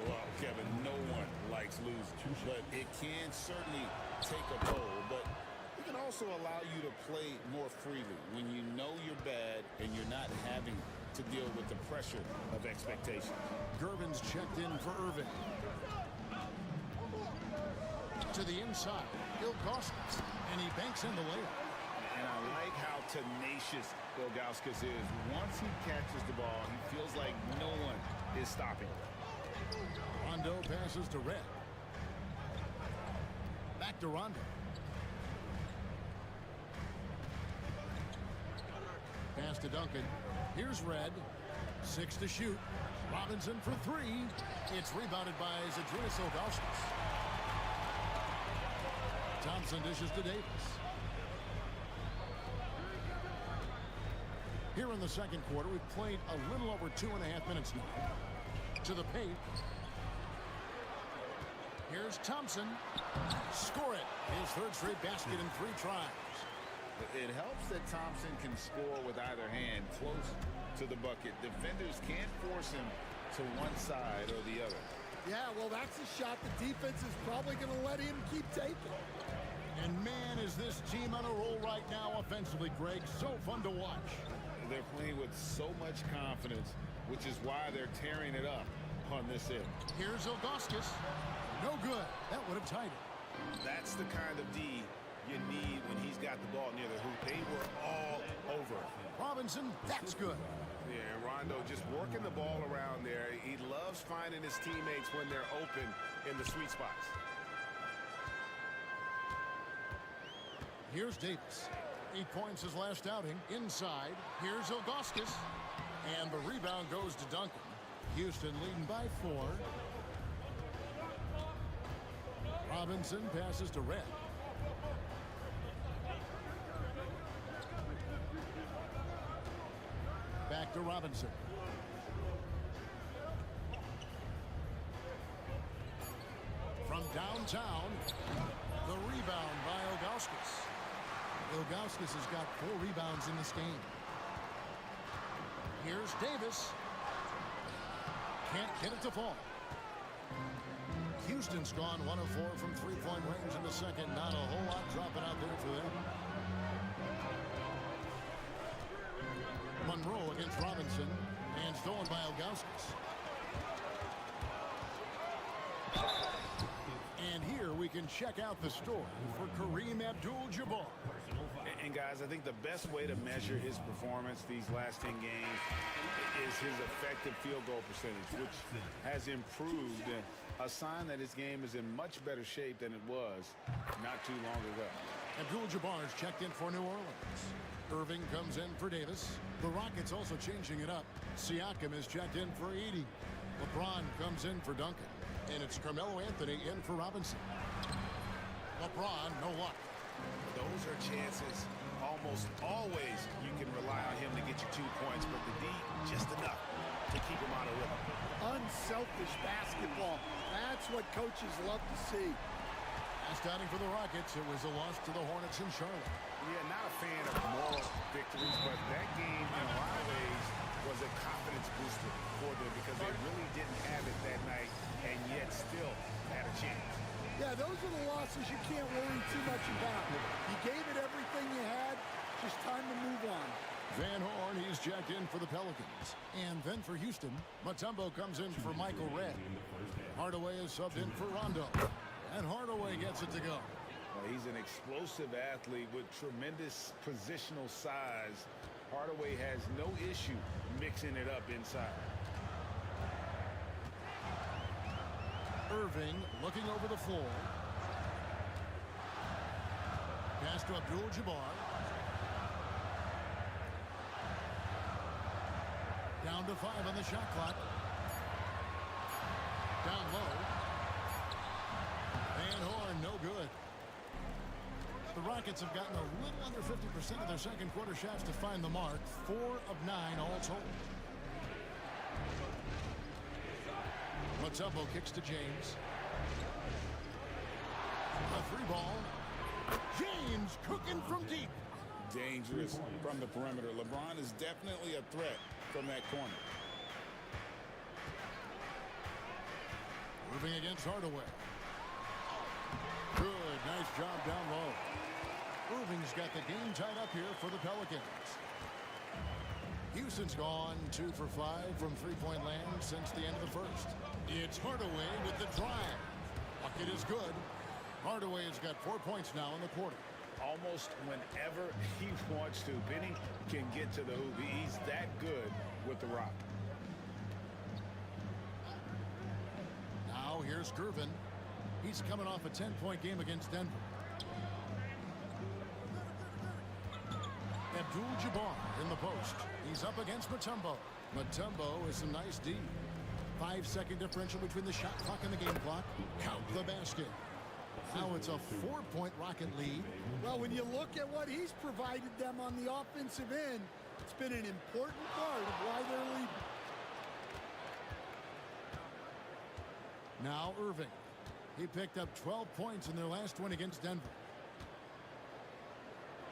Well, Kevin, no one likes losing, but it can certainly take a toll. But it can also allow you to play more freely when you know you're bad and you're not having to deal with the pressure of expectations. Gervin's checked in for Irving. To the inside, Ilgauskas, and he banks in the layup. And I like how tenacious Ilgauskas is. Once he catches the ball, he feels like no one is stopping him. Rondo passes to Red. Back to Rondo. Pass to Duncan. Here's Red. 6 to shoot. Robinson for 3. It's rebounded by Zydrunas Ilgauskas. Thompson dishes to Davis. Here in the second quarter, we've played a little over 2.5 minutes now. To the paint. Here's Thompson. Score it. His 3rd straight basket in 3 tries. It helps that Thompson can score with either hand close to the bucket. Defenders can't force him to one side or the other. Yeah, well, that's a shot the defense is probably going to let him keep taking. And man, is this team on a roll right now offensively, Greg. So fun to watch. They're playing with so much confidence, which is why they're tearing it up on this end. Here's Ilgauskas. No good. That would have tied it. That's the kind of D you need when he's got the ball near the hoop. They were all over. Robinson, that's good. Yeah, and Rondo just working the ball around there. He loves finding his teammates when they're open in the sweet spots. Here's Davis. 8 points his last outing. Inside. Here's Ilgauskas. And the rebound goes to Duncan. Houston leading by 4. Robinson passes to Red. Back to Robinson. From downtown, the rebound by Ilgauskas. Ilgauskas has got 4 rebounds in this game. Here's Davis. Can't get it to fall. Houston's gone 1 of 4 from three-point range in the second. Not a whole lot dropping out there for them. Monroe against Robinson, and stolen by Ilgauskas. And here we can check out the story for Kareem Abdul-Jabbar. And guys, I think the best way to measure his performance these last 10 games is his effective field goal percentage, which has improved, a sign that his game is in much better shape than it was not too long ago. Abdul-Jabbar is checked in for New Orleans. Irving comes in for Davis. The Rockets also changing it up. Siakam is checked in for Edey. LeBron comes in for Duncan. And it's Carmelo Anthony in for Robinson. LeBron, no luck. Those are chances. Almost always you can rely on him to get you 2 points, but the D, just enough to keep him out of rhythm. Unselfish basketball. That's what coaches love to see. Last outing for the Rockets, it was a loss to the Hornets in Charlotte. Yeah, not a fan of moral victories, but that game in a lot of ways was a confidence booster for them because they really didn't have it that night and yet still had a chance. Yeah, those are the losses you can't worry too much about. You gave it everything you had, just time to move on. Van Horn, he's checked in for the Pelicans. And then for Houston, Mutombo comes in for Michael Redd. Hardaway is subbed in for Rondo. And Hardaway gets it to go. Well, he's an explosive athlete with tremendous positional size. Hardaway has no issue mixing it up inside. Irving looking over the floor. Pass to Abdul-Jabbar. Down to 5 on the shot clock. Down low. Van Horn, no good. The Rockets have gotten a little under 50% of their second quarter shots to find the mark. 4 of 9 all told. Mutombo kicks to James. A 3 ball. James cooking from deep. Dangerous from the perimeter. LeBron is definitely a threat from that corner. Moving against Hardaway. Good, nice job down low. Irving's got the game tied up here for the Pelicans. Houston's gone 2 for 5 from three-point land since the end of the first. It's Hardaway with the drive. Bucket is good. Hardaway has got 4 points now in the quarter. Almost whenever he wants to. Benny can get to the hoop. He's that good with the rock. Now here's Gervin. He's coming off a 10-point game against Denver. Abdul-Jabbar in the post. He's up against Mutombo. Mutombo is some nice D. 5-second differential between the shot clock and the game clock. Count the basket. Now it's a 4-point Rocket lead. Well, when you look at what he's provided them on the offensive end, it's been an important part of why they're leading. Now Irving. He picked up 12 points in their last win against Denver.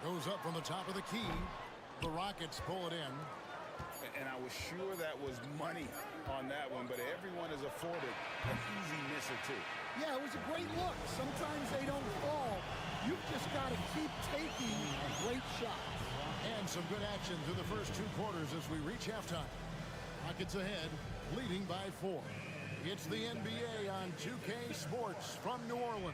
Goes up from the top of the key. The Rockets pull it in. And I was sure that was money on that one, but everyone is afforded an easy miss or two. Yeah, it was a great look. Sometimes they don't fall. You've just got to keep taking great shots. And some good action through the first 2 quarters as we reach halftime. Rockets ahead, leading by 4. It's the NBA on 2K Sports from New Orleans.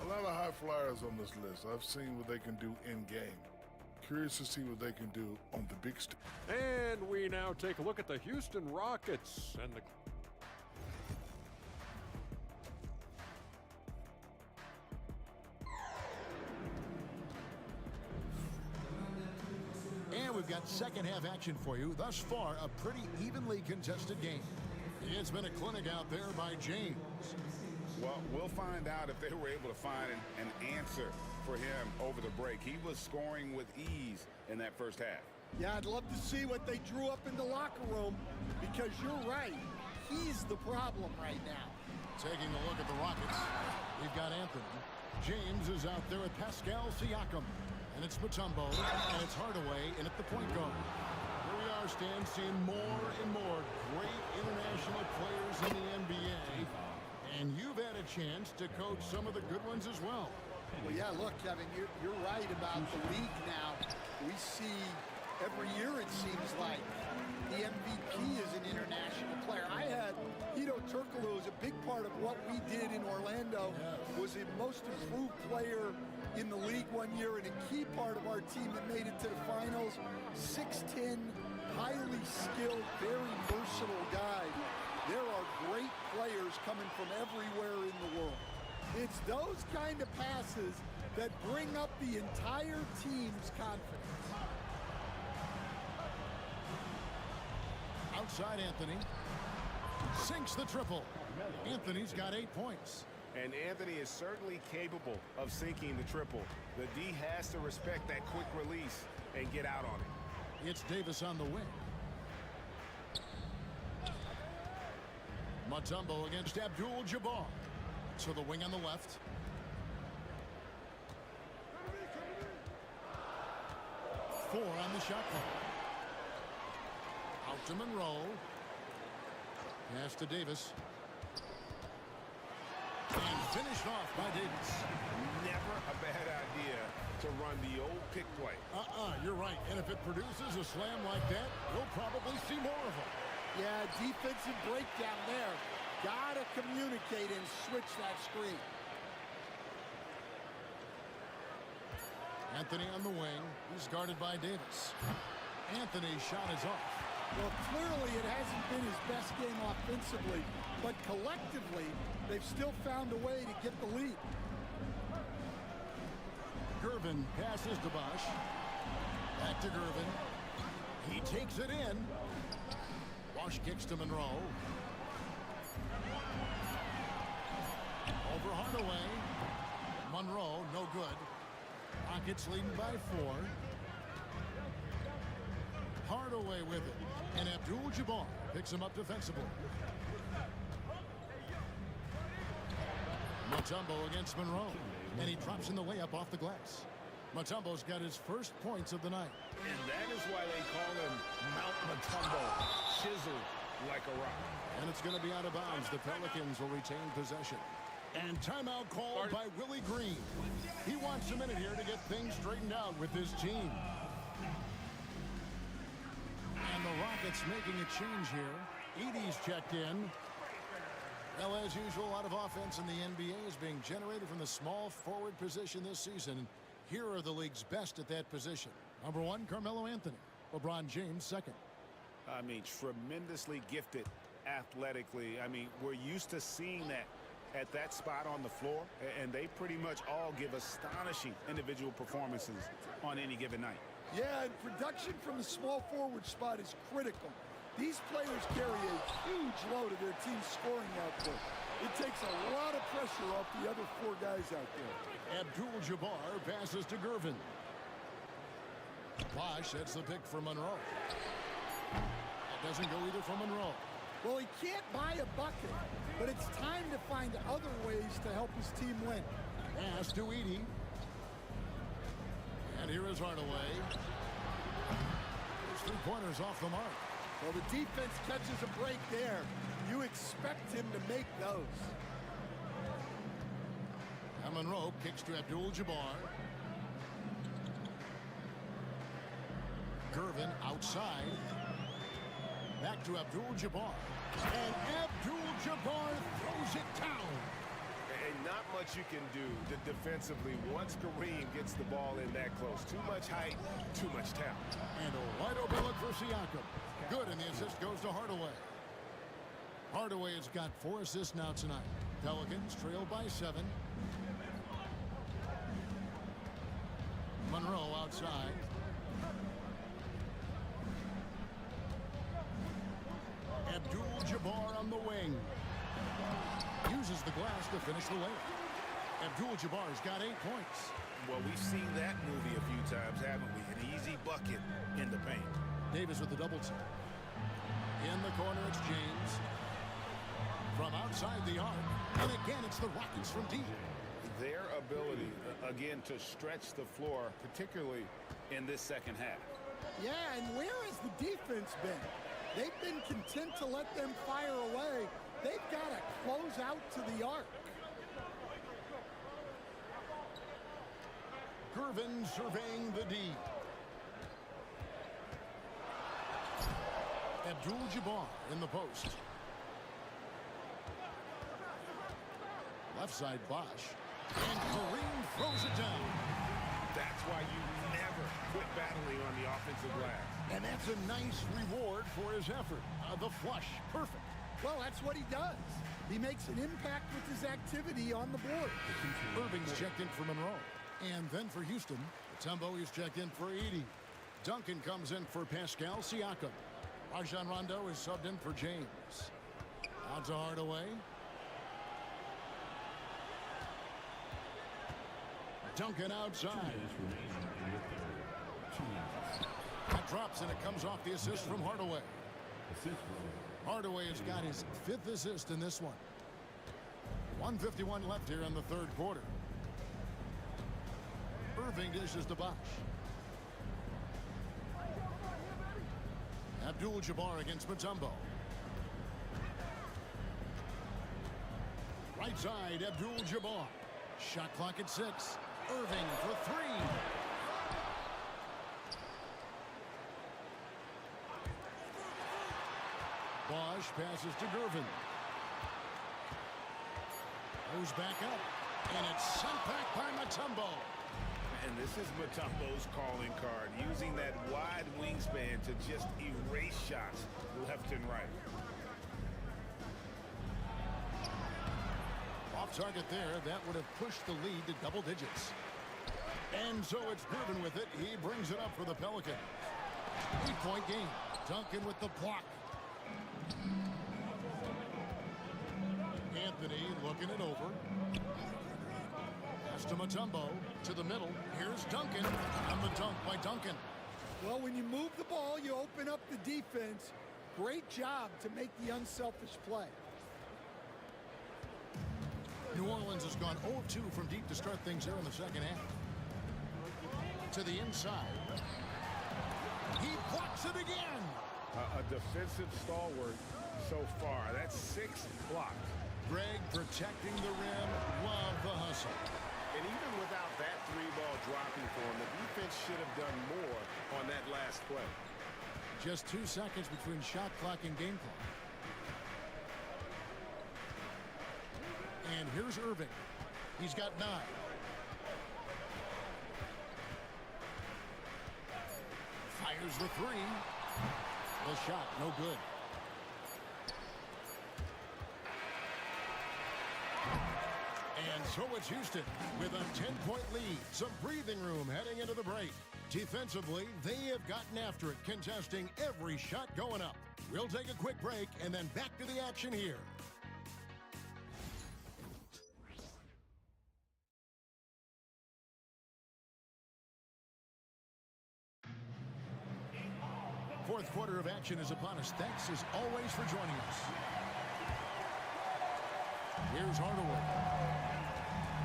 A lot of high flyers on this list. I've seen what they can do in-game. Curious to see what they can do on the big stage. And we now take a look at the Houston Rockets and the... And we've got second half action for you. Thus far, a pretty evenly contested game. It's been a clinic out there by James. Well, we'll find out if they were able to find an answer for him over the break. He was scoring with ease in that first half. Yeah, I'd love to see what they drew up in the locker room because you're right. He's the problem right now. Taking a look at the Rockets, we've got Anthony. James is out there with Pascal Siakam. And it's Mutombo, and it's Hardaway in at the point guard. Here we are, Stan, seeing more and more great international players in the NBA. And you've had a chance to coach some of the good ones as well. Well, yeah, look, Kevin, you're right about the league now. We see every year, it seems like, the MVP is an international player. I had Hedo Turkoglu, who's a big part of what we did in Orlando, was a most improved player in the league one year and a key part of our team that made it to the finals. 6'10", highly skilled, very versatile guy. There are great players coming from everywhere in the world. It's those kind of passes that bring up the entire team's confidence. Outside Anthony. Sinks the triple. Anthony's got 8 points. And Anthony is certainly capable of sinking the triple. The D has to respect that quick release and get out on it. It's Davis on the wing. Mutombo against Abdul-Jabbar. To the wing on the left. Four on the shot clock. Out to Monroe. Pass to Davis. And finished off by Davis. Never a bad idea to run the old pick play. You're right. And if it produces a slam like that, we'll probably see more of them. Yeah, defensive breakdown there. Gotta communicate and switch that screen. Anthony on the wing. He's guarded by Davis. Anthony's shot is off. Well, clearly it hasn't been his best game offensively, but collectively, they've still found a way to get the lead. Gervin passes to Bosch. Back to Gervin. He takes it in. Bosch kicks to Monroe. Over Hardaway. Monroe, no good. Rockets leading by 4. Hardaway with it. And Abdul-Jabbar picks him up defensively. Mutombo against Monroe. And he drops in the layup off the glass. Mutombo's got his first points of the night. And that is why they call him Mount Mutombo. Chiseled like a rock. And it's going to be out of bounds. The Pelicans will retain possession. And timeout called by Willie Green. He wants a minute here to get things straightened out with his team. And the Rockets making a change here. Edey's checked in. Well, as usual, a lot of offense in the NBA is being generated from the small forward position this season. Here are the league's best at that position. Number 1, Carmelo Anthony. LeBron James, second. I mean, tremendously gifted athletically. I mean, we're used to seeing that at that spot on the floor, and they pretty much all give astonishing individual performances on any given night. Yeah, and production from the small forward spot is critical. These players carry a huge load of their team's scoring output. It takes a lot of pressure off the other 4 guys out there. Abdul-Jabbar passes to Gervin. Bosch sets the pick for Monroe. That doesn't go either for Monroe. Well, he can't buy a bucket, but it's time to find other ways to help his team win. Pass to Edey. And here is Hardaway. His 3-pointers off the mark. Well, the defense catches a break there. You expect him to make those. And Monroe kicks to Abdul-Jabbar. Gervin outside. Back to Abdul-Jabbar. And Abdul-Jabbar throws it down. And not much you can do defensively once Kareem gets the ball in that close. Too much height, too much talent. And a wide open look for Siakam. Good, and the assist goes to Hardaway. Hardaway has got 4 assists now tonight. Pelicans trail by 7. Monroe outside. Abdul-Jabbar on the wing. Uses the glass to finish the layup. Abdul-Jabbar's got 8 points. Well, we've seen that movie a few times, haven't we? An easy bucket in the paint. Davis with the double team. In the corner, it's James. From outside the arc. And again, it's the Rockets from deep. Their ability, again, to stretch the floor, particularly in this second half. Yeah, and where has the defense been? They've been content to let them fire away. They've got to close out to the arc. Gervin surveying the D. Abdul-Jabbar in the post. Left side Bosch. And Kareem throws it down. That's why you never quit battling on the offensive glass. And that's a nice reward for his effort. The flush. Perfect. Well, that's what he does. He makes an impact with his activity on the board. Irving's checked in for Monroe. And then for Houston, Mutombo is checked in for Edey. Duncan comes in for Pascal Siakam. Rajon Rondo is subbed in for James. Out to Hardaway. Duncan outside. That drops, and it comes off the assist from Hardaway. Hardaway has got his 5th assist in this one. 1:51 left here in the third quarter. Irving dishes to Bosch. Abdul-Jabbar against Mutombo. Right side, Abdul-Jabbar. Shot clock at 6. Irving for 3. Bosch passes to Gervin. Goes back up. And it's sent back by Mutombo. And this is Mutombo's calling card, using that wide wingspan to just erase shots left and right. Off target there, that would have pushed the lead to double digits. And so it's Gervin with it. He brings it up for the Pelicans. 8-point game. Duncan with the block. Anthony looking it over. Pass to Mutombo. To the middle. Here's Duncan. And the dunk by Duncan. Well, when you move the ball, you open up the defense. Great job to make the unselfish play. New Orleans has gone 0-2 from deep to start things here in the second half. To the inside. He blocks it again. A defensive stalwart so far. That's 6 blocks. Greg protecting the rim. Love the hustle. And even without that 3-ball dropping for him, the defense should have done more on that last play. Just 2 seconds between shot clock and game clock. And here's Irving. He's got 9. Fires the 3. The shot, no good. And so it's Houston with a 10-point lead. Some breathing room heading into the break. Defensively, they have gotten after it, contesting every shot going up. We'll take a quick break and then back to the action here. Fourth quarter of action is upon us. Thanks as always for joining us. Here's Hardaway.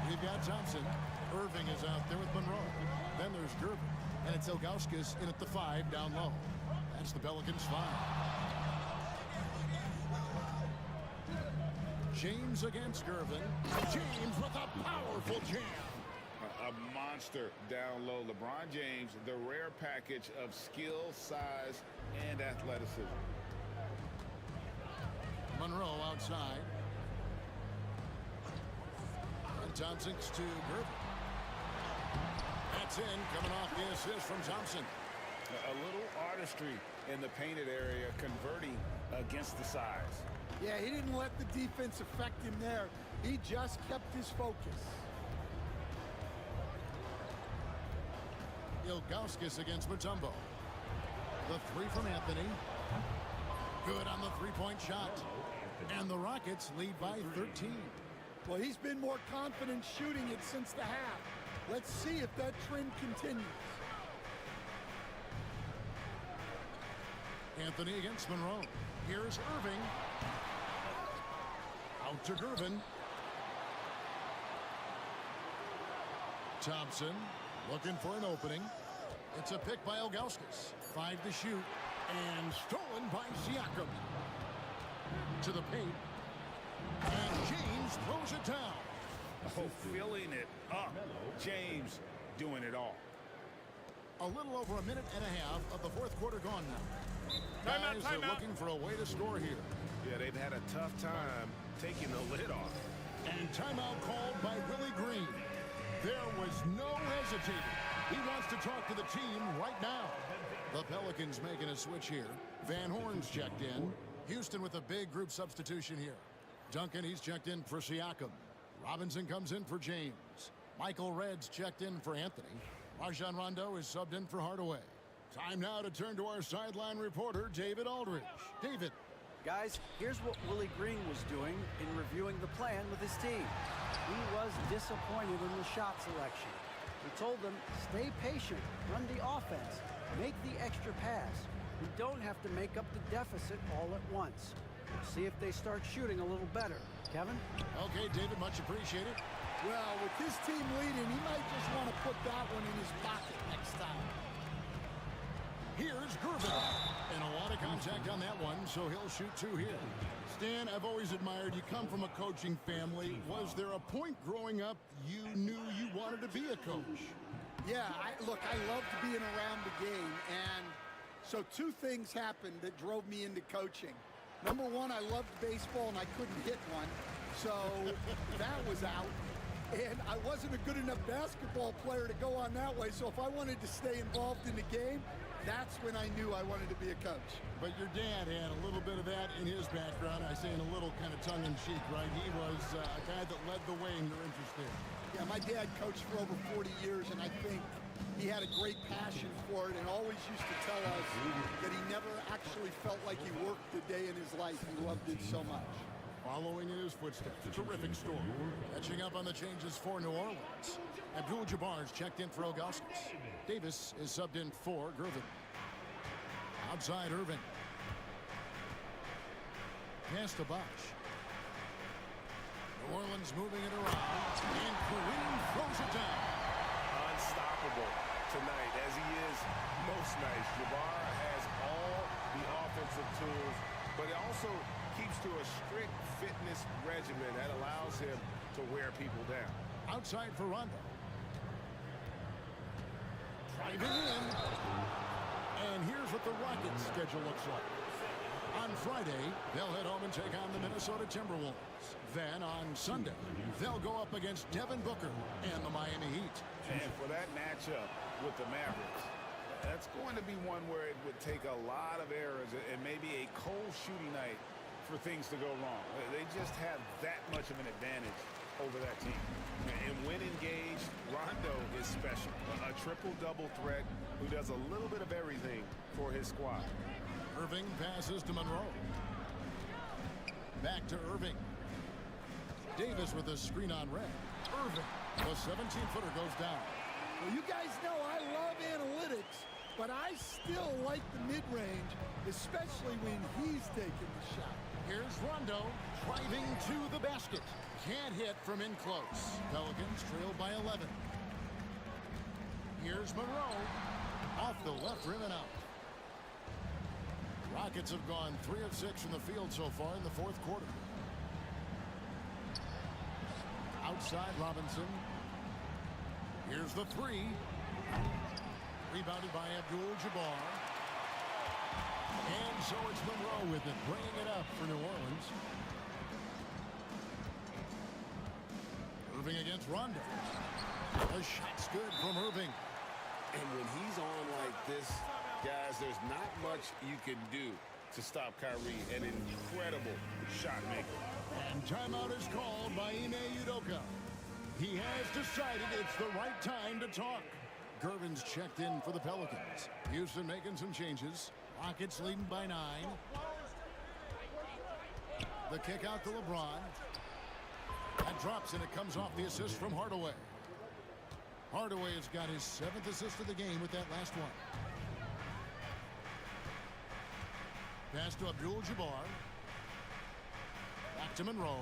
We've got Thompson. Irving is out there with Monroe. Then there's Gervin. And it's Ilgauskas in at the 5 down low. That's the Pelicans' 5. James against Gervin. James with a powerful jam. A monster down low. LeBron James, the rare package of skill, size, and athleticism. Monroe outside. And Thompson's to Gervin. That's in, coming off the assist from Thompson. A little artistry in the painted area, converting against the size. Yeah, he didn't let the defense affect him there. He just kept his focus. Ilgauskas against Mutombo. The 3 from Anthony. Good on the 3-point shot. And the Rockets lead by 13. Well, he's been more confident shooting it since the half. Let's see if that trend continues. Anthony against Monroe. Here's Irving. Out to Gervin. Thompson looking for an opening. It's a pick by Ilgauskas. 5 to shoot. And stolen by Siakam. To the paint. And James throws it down. Oh, filling it up. James doing it all. A little over a minute and a half of the fourth quarter gone now. Guys are looking for a way to score here. Yeah, they've had a tough time taking the lid off. And timeout called by Willie Green. There was no hesitating. He wants to talk to the team right now. The Pelicans making a switch here. Van Horn's checked in. Houston with a big group substitution here. Duncan, he's checked in for Siakam. Robinson comes in for James. Michael Red's checked in for Anthony. Rajon Rondo is subbed in for Hardaway. Time now to turn to our sideline reporter, David Aldridge. David. Guys, here's what Willie Green was doing in reviewing the plan with his team. He was disappointed in the shot selection. He told them, stay patient, run the offense, make the extra pass. We don't have to make up the deficit all at once. We'll see if they start shooting a little better. Kevin? Okay, David, much appreciated. Well, with his team leading, he might just want to put that one in his pocket next time. Here's Gervin. And a lot of contact on that one, so he'll shoot 2 here. Stan, I've always admired you come from a coaching family. Was there a point growing up you knew you wanted to be a coach? Yeah, look, I loved being around the game, and so 2 things happened that drove me into coaching. Number 1, I loved baseball, and I couldn't hit one, so that was out. And I wasn't a good enough basketball player to go on that way, so if I wanted to stay involved in the game, that's when I knew I wanted to be a coach. But your dad had a little bit of that in his background. I say in a little kind of tongue-in-cheek, right? He was a guy that led the way in your interest there. Yeah, my dad coached for over 40 years, and I think he had a great passion for it and always used to tell us that he never actually felt like he worked a day in his life. He loved it so much. Following in his footsteps, terrific score. Catching up on the changes for New Orleans. Abdul-Jabbar's checked in for Ilgauskas. Davis is subbed in for Gervin. Outside Irving. Pass to Bosch. New Orleans moving it around. And Kareem throws it down. Unstoppable tonight, as he is most nights. Jabbar has all the offensive tools, but it also keeps to a strict fitness regimen that allows him to wear people down. Outside for Rondo. Driving in. And here's what the Rockets' schedule looks like. On Friday, they'll head home and take on the Minnesota Timberwolves. Then on Sunday, they'll go up against Devin Booker and the Miami Heat. And for that matchup with the Mavericks, that's going to be one where it would take a lot of errors and maybe a cold shooting night for things to go wrong. They just have that much of an advantage over that team. And when engaged, Rondo is special. A triple-double threat who does a little bit of everything for his squad. Irving passes to Monroe. Back to Irving. Davis with a screen on red. Irving, the 17-footer goes down. Well, you guys know I love analytics, but I still like the mid-range, especially when he's taking the shot. Here's Rondo driving to the basket. Can't hit from in close. Pelicans trail by 11. Here's Monroe. Off the left rim and out. Rockets have gone 3 of 6 from the field so far in the fourth quarter. Outside Robinson. Here's the 3. Rebounded by Abdul-Jabbar. And so it's Monroe with it, bringing it up for New Orleans. Irving against Rondo. The shot's good from Irving. And when he's on like this, guys, there's not much you can do to stop Kyrie. An incredible shot maker. And timeout is called by Ime Udoka. He has decided it's the right time to talk. Gervin's checked in for the Pelicans. Houston making some changes. Rockets leading by 9. The kick out to LeBron. That drops, and it comes off the assist from Hardaway. Hardaway has got his 7th assist of the game with that last one. Pass to Abdul-Jabbar. Back to Monroe.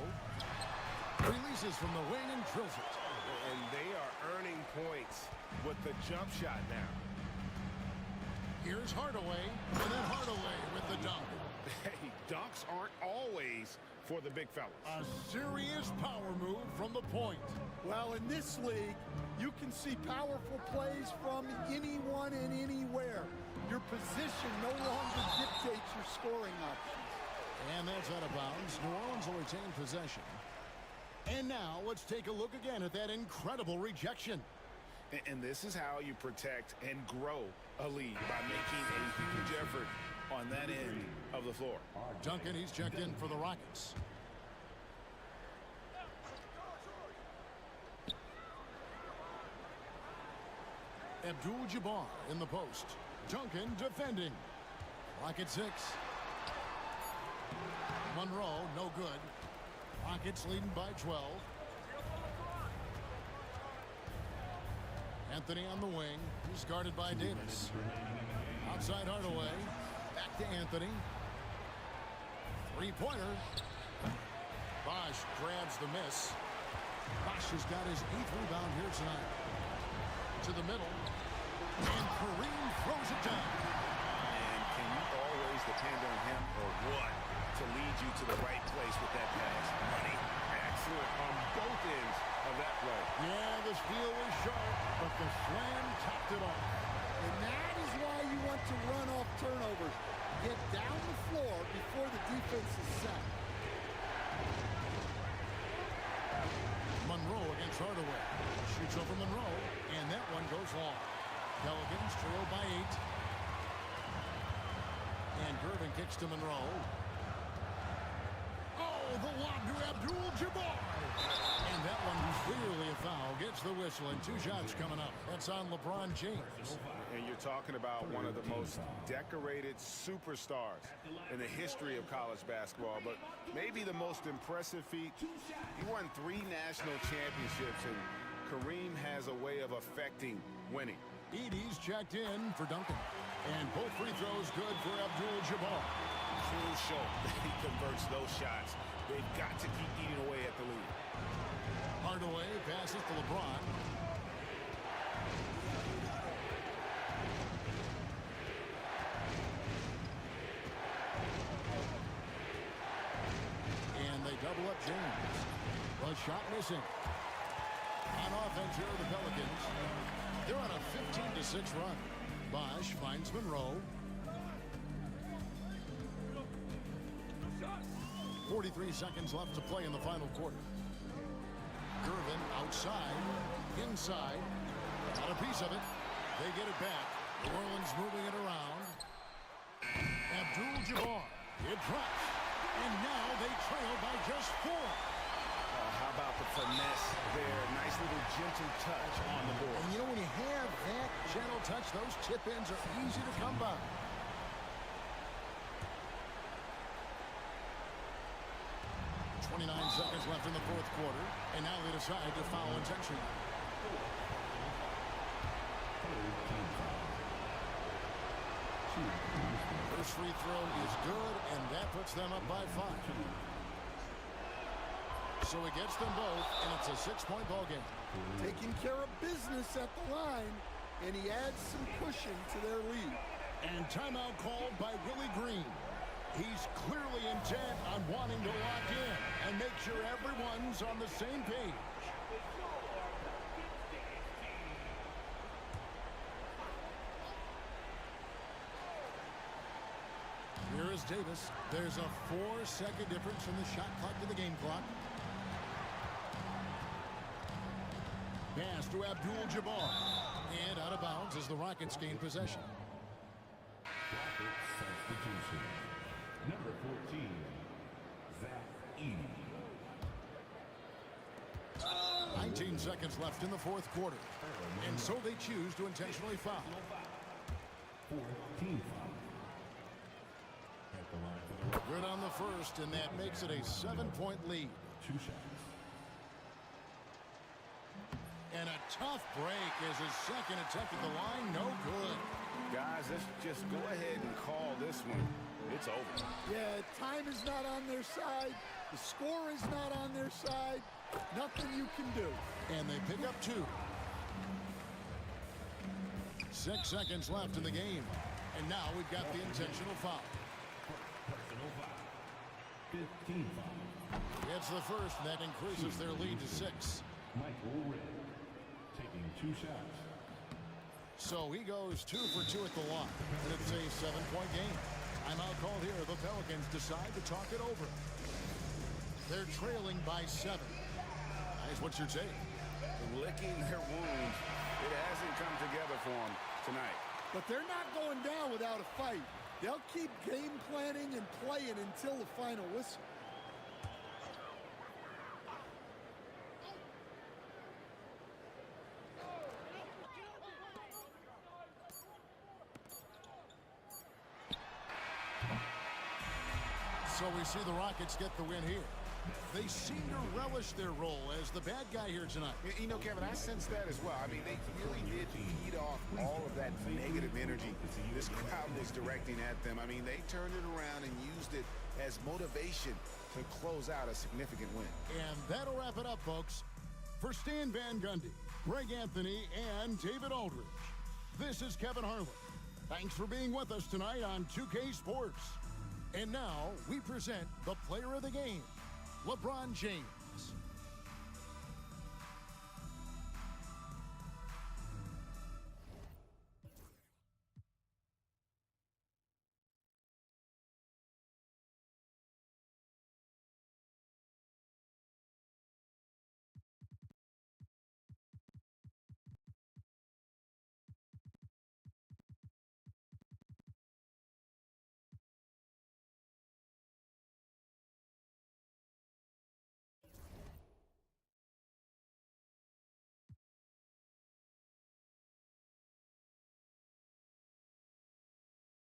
Releases from the wing and drills it. And they are earning points with the jump shot now. Here's Hardaway, and then Hardaway with the dunk. Hey, dunks aren't always for the big fellas. A serious power move from the point. Well, in this league, you can see powerful plays from anyone and anywhere. Your position no longer dictates your scoring options. And that's out of bounds. New Orleans will retain possession. And now let's take a look again at that incredible rejection. And this is how you protect and grow a lead, by making a huge effort on that end of the floor. Duncan, he's checked in for the Rockets. Abdul-Jabbar in the post. Duncan defending. Rockets 6. Monroe, no good. Rockets leading by 12. Anthony on the wing. He's guarded by Davis. Outside Hardaway. Back to Anthony. Three-pointer. Bosch grabs the miss. Bosch has got his 8th rebound here tonight. To the middle. And Kareem throws it down. And can you always depend on him or what to lead you to the right place with that pass? Money, excellent on both ends of that play. Yeah, the steal was sharp, but the slam topped it off. And that is why you want to run off turnovers. Get down the floor before the defense is set. Monroe against Hardaway. Shoots over Monroe, and that one goes long. Pelicans trail by 8. And Gervin kicks to Monroe. Oh, the lob to Abdul-Jabbar. And that one was clearly a foul. Gets the whistle, and 2 shots coming up. That's on LeBron James. And you're talking about one of the most decorated superstars in the history of college basketball, but maybe the most impressive feat. He won 3 national championships, and Kareem has a way of affecting winning. Edey's checked in for Duncan. And both free throws good for Abdul-Jabbar. Crucial that he converts those shots. They've got to keep eating away at the lead. Hardaway passes to LeBron. And they double up James. A shot missing. On offense here are the Pelicans. They're on a 15-6 run. Bosch finds Monroe. 43 seconds left to play in the final quarter. Gervin outside, inside, got a piece of it. They get it back. New Orleans moving it around. Abdul-Jabbar, it drops. And now they trail by just 4. How about the finesse there? Nice little gentle touch on the board. And you know, when you have that gentle touch, those chip-ins are easy to come by. .29 seconds left in the 4th quarter, and now they decide to foul intentionally. First free throw is good, and that puts them up by 5. So it gets them both, and it's a 6-point ball game. Taking care of business at the line, and he adds some cushion to their lead. And timeout called by Willie Green. He's clearly intent on wanting to lock in and make sure everyone's on the same page. Here is Davis. There's a 4-second difference from the shot clock to the game clock. Pass to Abdul-Jabbar. And out of bounds as the Rockets gain possession. Rockets substitution. Number 14, Zach Edey. 19 seconds left in the 4th quarter. And so they choose to intentionally foul. 4th team foul. At the line for the Good on the first, and that makes it a 7-point lead. 2 shots. And a tough break as his second attempt at the line, no good. Guys, let's just go ahead and call this one it's over. Yeah, time is not on their side. The score is not on their side. Nothing you can do. And they pick up 2. 6 seconds left in the game. And now we've got the intentional foul. Personal foul. 15 foul. It's the first, and that increases their lead to 6. Michael Red taking 2 shots. So he goes 2 for 2 at the line, and it's a 7-point game. Timeout called here. The Pelicans decide to talk it over. They're trailing by 7. Guys, what's your take? Licking their wounds. It hasn't come together for them tonight. But they're not going down without a fight. They'll keep game planning and playing until the final whistle. So we see the Rockets get the win here. They seem to relish their role as the bad guy here tonight. You know, Kevin, I sense that as well. I mean, they really did feed off all of that negative energy this crowd was directing at them. I mean, they turned it around and used it as motivation to close out a significant win. And that'll wrap it up, folks. For Stan Van Gundy, Greg Anthony, and David Aldridge, this is Kevin Harlan. Thanks for being with us tonight on 2K Sports. And now we present the player of the game, LeBron James.